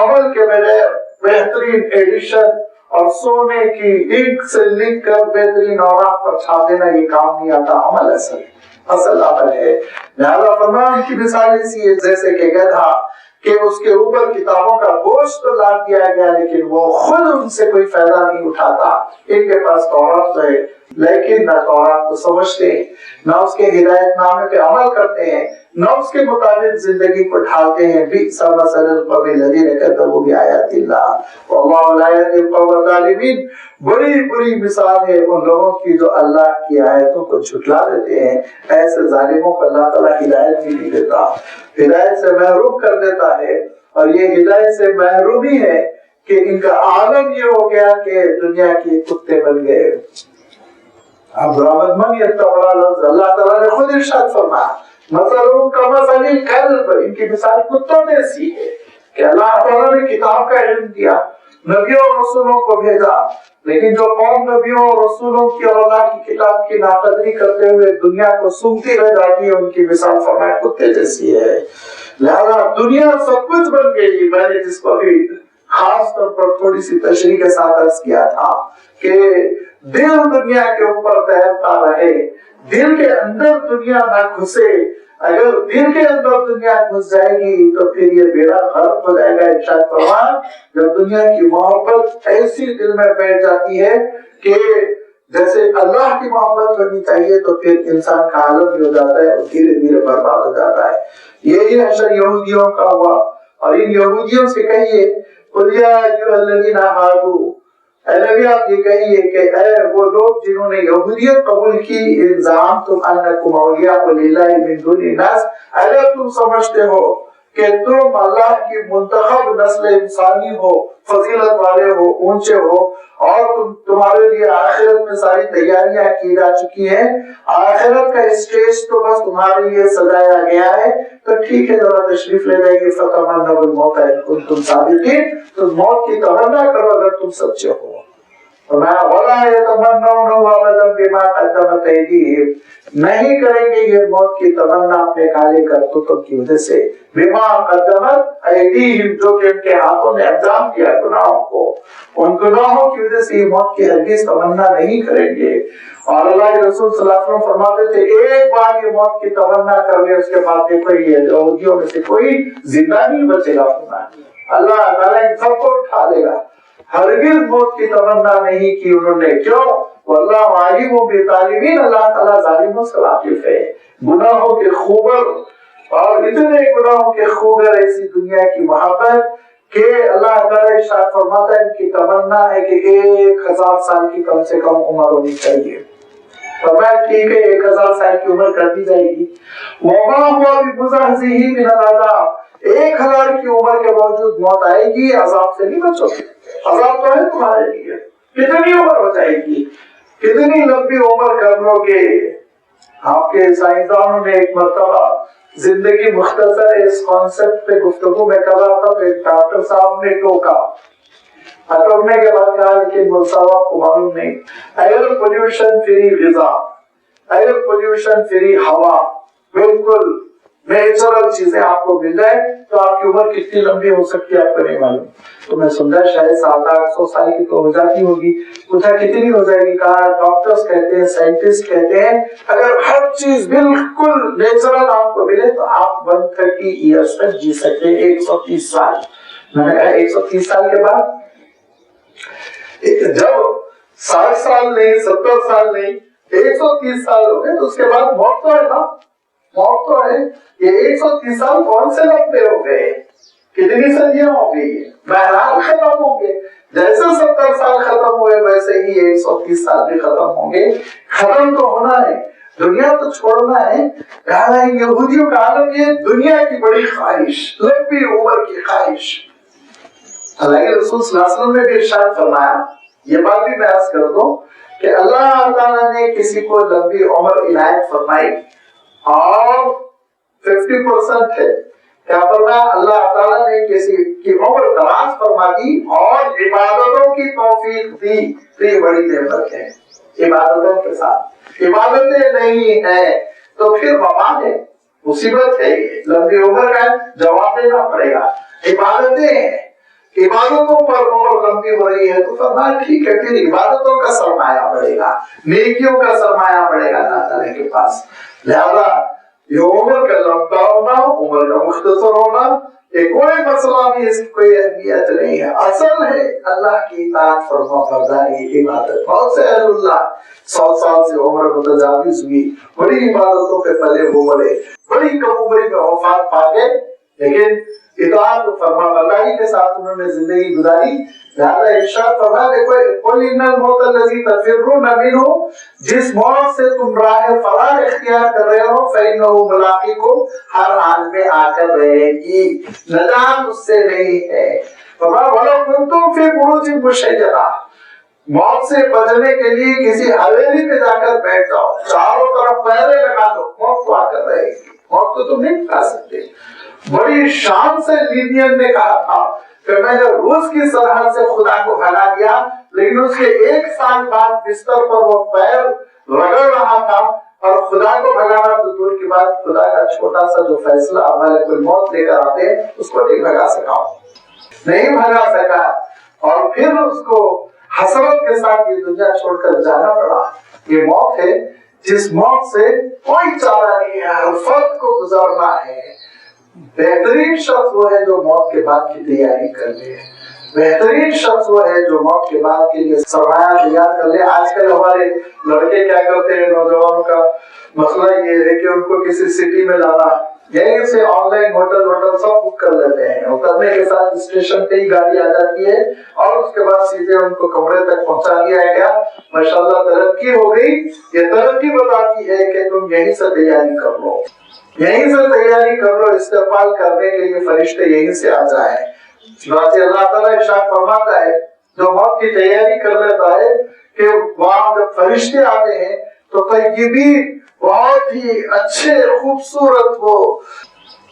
عمل کے بغیر بہترین ایڈیشن اور سونے کی انک سے لکھ کر بہترین اوراق پر چھاپ دینا یہ کام نہیں آتا، عمل اصل عمل ہے۔ لہذا فرمایا ان کی مثال ایسی ہے جیسے کہ گدھا کہ اس کے اوپر کتابوں کا بوجھ تو لاد دیا گیا لیکن وہ خود ان سے کوئی فائدہ نہیں اٹھاتا۔ ان کے پاس تورات تو ہے لیکن نہ تورات کو سمجھتے ہیں، نہ اس کے ہدایت نامے پہ عمل کرتے ہیں، نہ اس کے مطابق زندگی کو ڈھالتے ہیں۔ بئس مثل القوم الذین کذبوا بآیات اللہ واللہ لا یہدی القوم الظالمین، بڑی بری مثال ہے ان لوگوں کی جو اللہ کی آیتوں کو جھٹلا دیتے ہیں۔ ایسے ظالموں کو اللہ تعالیٰ ہدایت بھی نہیں دیتا، ہدایت سے محروم کر دیتا ہے، اور یہ ہدایت سے محرومی ہے کہ ان کا عالم یہ ہو گیا کہ دنیا کے کتے بن گئے۔ اب برآمد من یہ بڑا لفظ اللہ تعالیٰ نے خود ارشاد فرمایا، مثلهم کمثل الکلب، ان کی مثال کتوں جیسی ہے کہ اللہ تعالیٰ نے کتاب کا علم دیا، نبیوں اور رسولوں کو بھیجا، لیکن جو قوم نبیوں اور رسولوں کی اور اللہ کی کتاب کی ناقدری کرتے ہوئے دنیا کو سونگتی رہ جاتی ہے، ان کی مثال فرمایا کتے جیسی ہے۔ لہذا دنیا سب کچھ بن گئی۔ میں نے جس کو بھی خاص طور پر تھوڑی سی تشریح کے ساتھ عرض کیا تھا کہ دل دنیا کے اوپر تیرتا رہے، دل کے اندر دنیا نہ گھسے۔ اگر دل کے اندر دنیا گھس جائے گی تو پھر یہ بیڑا غرق ہو جائے گا۔ ارشاد فرمایا جب دنیا کی محبت ایسی دل میں بیٹھ جاتی ہے کہ جیسے اللہ کی محبت ہونی چاہیے تو پھر انسان کا حالت بھی ہو جاتا ہے اور دھیرے دھیرے برباد ہو جاتا ہے۔ یہی حشر یہودیوں کا ہوا، اور ان یہودیوں سے کہیے قُلْ يَا أَيُّهَا الَّذِينَ هَادُوا، اے نبی آپ یہ کہیے کہ اے وہ لوگ جنہوں نے یہودیت قبول کی، زَعَمْتُمْ أَنَّكُمْ أَوْلِيَاءُ لِلَّهِ مِن دُونِ النَّاسِ، اگر تم سمجھتے ہو کہ تم اللہ کی منتخب نسل انسانی ہو، فضیلت والے ہو، اونچے ہو، اور تمہارے لیے آخرت میں ساری تیاریاں کی جا چکی ہیں، آخرت کا اسٹیج تو بس تمہارے لیے سجایا گیا ہے، تو ٹھیک ہے ذرا تشریف لے جائیے، فَتَمَنَّوُا الْمَوْتَ إِن كُنتُمْ صَادِقِينَ، تو موت کی تمنا کرو اگر تم سچے ہو۔ وَلَا يَتَمَنَّوْنَهُ أَبَدًا بِمَا قَدَّمَتْ أَيْدِيهِمْ، نہیں کریں گے یہ موت کی تمنا اپنے کالے کرتوتوں کی وجہ سے، بِمَا قَدَّمَتْ أَيْدِيهِمْ، جو کہ ان کے ہاتھوں نے انجام دیا گناہوں کو، ان گناہوں کی وجہ سے یہ موت کی ہرگز تمنا نہیں کریں گے۔ اور اللہ کے رسول صلی اللہ علیہ وسلم فرماتے تھے ایک بار یہ موت کی تمنا کر لے اس کے بعد دیکھو یہ یہودیوں میں سے کوئی زندہ نہیں بچے گا۔ اللہ تعالیٰ ان سب کو اٹھا لے گا۔ ہرگز موت کی تمنا نہیں کی انہوں نے، کیوں؟ واللہ عالم بالظالمین، اللہ تعالیٰ ظالموں سے واقف ہے۔ گناہوں کے خوگر، اور اتنے گناہوں کے خوگر، ایسی دنیا کی محبت کہ اللہ تعالیٰ ارشاد فرماتا ہے ان کی تمنا ہے کہ 1000 سال کی کم سے کم عمر ہونی چاہیے۔ فرمایا ٹھیک ہے 1000 سال کی عمر کر دی جائے گی۔ وما هو بمزحزحه من العذاب، 1000 کی عمر کے باوجود موت آئے گی، عذاب سے نہیں بچو گے، عذاب تو ہے تمہارے لیے۔ کتنی عمر ہو جائے گی، کتنی لمبی عمر کر لو گے۔ آپ کے سائنسدانوں نے ایک مرتبہ زندگی مختصر اس کانسیپٹ پہ گفتگو میں کر رہا تھا تو ایک ڈاکٹر صاحب نے ٹوکا، ٹوکنے کے بعد کہا لیکن ملساوا کو معلوم نہیں، اگر پولیوشن فری غذا ایئر پولوشن فری ہوا، بالکل نیچرل چیزیں آپ کو مل جائے تو آپ کی عمر کتنی لمبی ہو سکتی ہے آپ کو نہیں معلوم. تو میں سمجھا شاید 700-800 سال کی تو ہو جاتی ہوگی. پوچھا کتنی ہو جائے گی؟ کہا ڈاکٹرز کہتے ہیں، سائنٹسٹ کہتے ہیں اگر ہر چیز بالکل نیچرل آپ کو ملے تو آپ 130 ایئرس تک جی سکتے ہیں، 130 سال. میں نے کہا 130 سال کے بعد جب 60 سال نہیں، 70 سال نہیں، 130 سال ہو گئے تو اس کے بعد موت تو ہے نا، موت تو ہے. یہ 130 سال کون سے لمبے ہو گئے؟ کتنی صدیاں ہو گئی؟ بہرحال ختم ہوں گے. جیسے 70 سال ختم ہوئے ویسے ہی 130 سال بھی ختم ہوں گے. ختم تو ہونا ہے، دنیا تو چھوڑنا ہے. یہودیوں کا عالم یہ دنیا کی بڑی خواہش، لمبی عمر کی خواہش. اللہ کے رسول صلی اللہ علیہ وسلم نے بھی ارشاد فرمایا، یہ بات بھی میں عرض کر دوں کہ اللہ تعالیٰ نے کسی کو لمبی عمر عنایت فرمائی اور 50% ہے. کیا فرمایا؟ اللہ تعالیٰ نے کسی کی عمر دراز فرما دی اور عبادتوں کی توفیق دی. تو یہ بڑی نعمت ہے. عبادتوں کے ساتھ عبادتیں نہیں ہیں تو پھر وبا ہے، مصیبت ہے. یہ لمبی عمر کا جواب دینا پڑے گا. عبادتیں ہیں، عبادتوں پر عمر لمبی ہو رہی ہے تو فرمایا ٹھیک ہے، پھر عبادتوں کا سرمایہ بڑھے گا، نیکیوں کا سرمایہ بڑھے گا اللہ تعالیٰ کے پاس. لہذا یہ عمر کا لمبا ہونا، عمر کا مختصر ہونا، یہ کوئی مسئلہ نہیں، اس کی کوئی اہمیت نہیں ہے. اصل ہے اللہ کی اطاعت فرما برداری، عبادت. بہت سے اہل اللہ 100 سال سے عمر متجاوز ہوئی، بڑی عبادتوں پہ پلے وہ بڑے، بڑی کم عمری میں وفات پا گئے، لیکن اطاعت فرما برداری کے ساتھ انہوں نے زندگی گزاری. لہذا ارشاد فرمایا دیکھو قل ان الموت الذی تفرون منہ، جس موت سے تم راہ فرار اختیار کر رہے ہو فإنہ ملاقیکم، ہر حال میں آ کر رہے گی، نجات اس سے نہیں ہے. فرمایا ولو کنتم فی بروج مشیدہ، موت سے بچنے کے لیے کسی حویلی پہ جا کر بیٹھ جاؤ، چاروں طرف پہرے لگا دو، موت تو آ کر رہے گی، موت تو تم نہیں کھا سکتے. بڑی شان سے لیبین نے کہا تھا کہ میں نے روس کی سرحد سے خدا کو بھگا دیا، لیکن اس کے 1 سال بعد بستر پر وہ پیر رگڑ رہا تھا اور خدا کو بھگانا تو دور کی بات، خدا کا چھوٹا سا جو فیصلہ ملک الموت لے کر آتے اس کو نہیں بھگا سکا، نہیں بھگا سکا. اور پھر اس کو حسرت کے ساتھ یہ دنیا چھوڑ کر جانا پڑا. یہ موت ہے جس موت سے کوئی چارہ نہیں ہے، ہر فرد کو گزارنا ہے. بہترین شخص وہ ہے جو موت کے بعد کی تیاری کر لے، بہترین شخص وہ ہے جو موت کے بعد کے لیے سرمایہ تیار کر لے. آج کل ہمارے لڑکے کیا کرتے ہیں، نوجوانوں کا مسئلہ یہ ہے کہ ان کو کسی سٹی میں جانا، یہیں سے آن لائن ہوٹل سب بک کر لیتے ہیں، اترنے کے ساتھ اسٹیشن پہ ہی گاڑی آ جاتی ہے اور اس کے بعد سیدھے ان کو کمرے تک پہنچا دیا گیا. ماشاءاللہ ترقی ہو گئی. یہ ترقی بتاتی ہے کہ تم یہیں سے تیاری کر لو، یہیں سے تیاری کر لو، استقبال کرنے کے لیے فرشتے یہیں سے آ جائیں. چنانچہ اللہ تعالیٰ ارشاد فرماتا ہے جو موت کی تیاری کر لیتا ہے کہ وہاں جب فرشتے آتے ہیں تو طیبین، بہت ہی اچھے خوبصورت وہ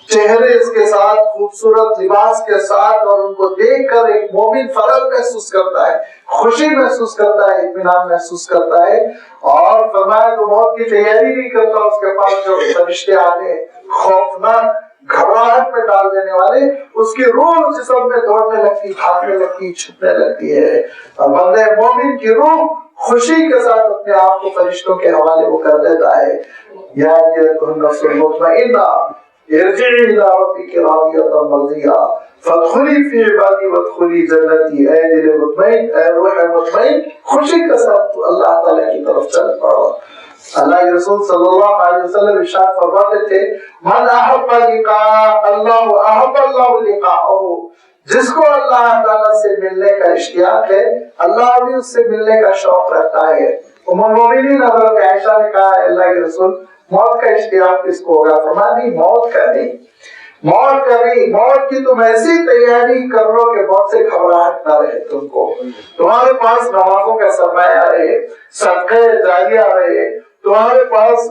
چہرے اس کے ساتھ، خوبصورت لباس کے ساتھ، اور ان کو دیکھ کر ایک مومن فرح محسوس کرتا ہے، خوشی محسوس کرتا ہے، اطمینان محسوس کرتا ہے. اور فرمایا تو موت کی تیاری نہیں کرتا، اس کے پاس جو فرشتے آتے ہیں خوفناک گھبراہٹ میں ڈال دینے والے، اس کی روح جسم میں دوڑنے لگتی، بھاگنے لگتی، چھپنے لگتی ہے. اور بندے مومن کی روح خوشی کے ساتھ اپنے آپ کو فرشتوں کے حوالے وہ کر دیتا ہے. یا النفس المطمئنہ ارجعی الی ربک راضیۃ مرضیہ فادخلی فی عبادی وادخلی جنتی. اے دل مطمئن، اے روح مطمئن، خوشی کے ساتھ اللہ تعالیٰ کی طرف چل پڑو. اللہ کے رسول صلی اللہ علیہ وسلم ارشاد فرماتے تھے من احب لقاء اللہ احب اللہ لقاءہ، جس کو اللہ تعالیٰ سے ملنے کا اشتیاق ہے اللہ بھی اس سے ملنے کا شوق رکھتا ہے. ام المؤمنین حضرت عائشہ نے کہا اللہ کے رسول موت کا اشتیاق کس کو ہوگا؟ فرمایا نہیں، موت کا نہیں، موت کا نہیں، موت کی تم ایسی تیاری کر لو کہ موت سے گھبراہٹ نہ رہے تم کو. تمہارے پاس نمازوں کا سرمایہ رہے، صدقے جاریہ رہے، تمہارے پاس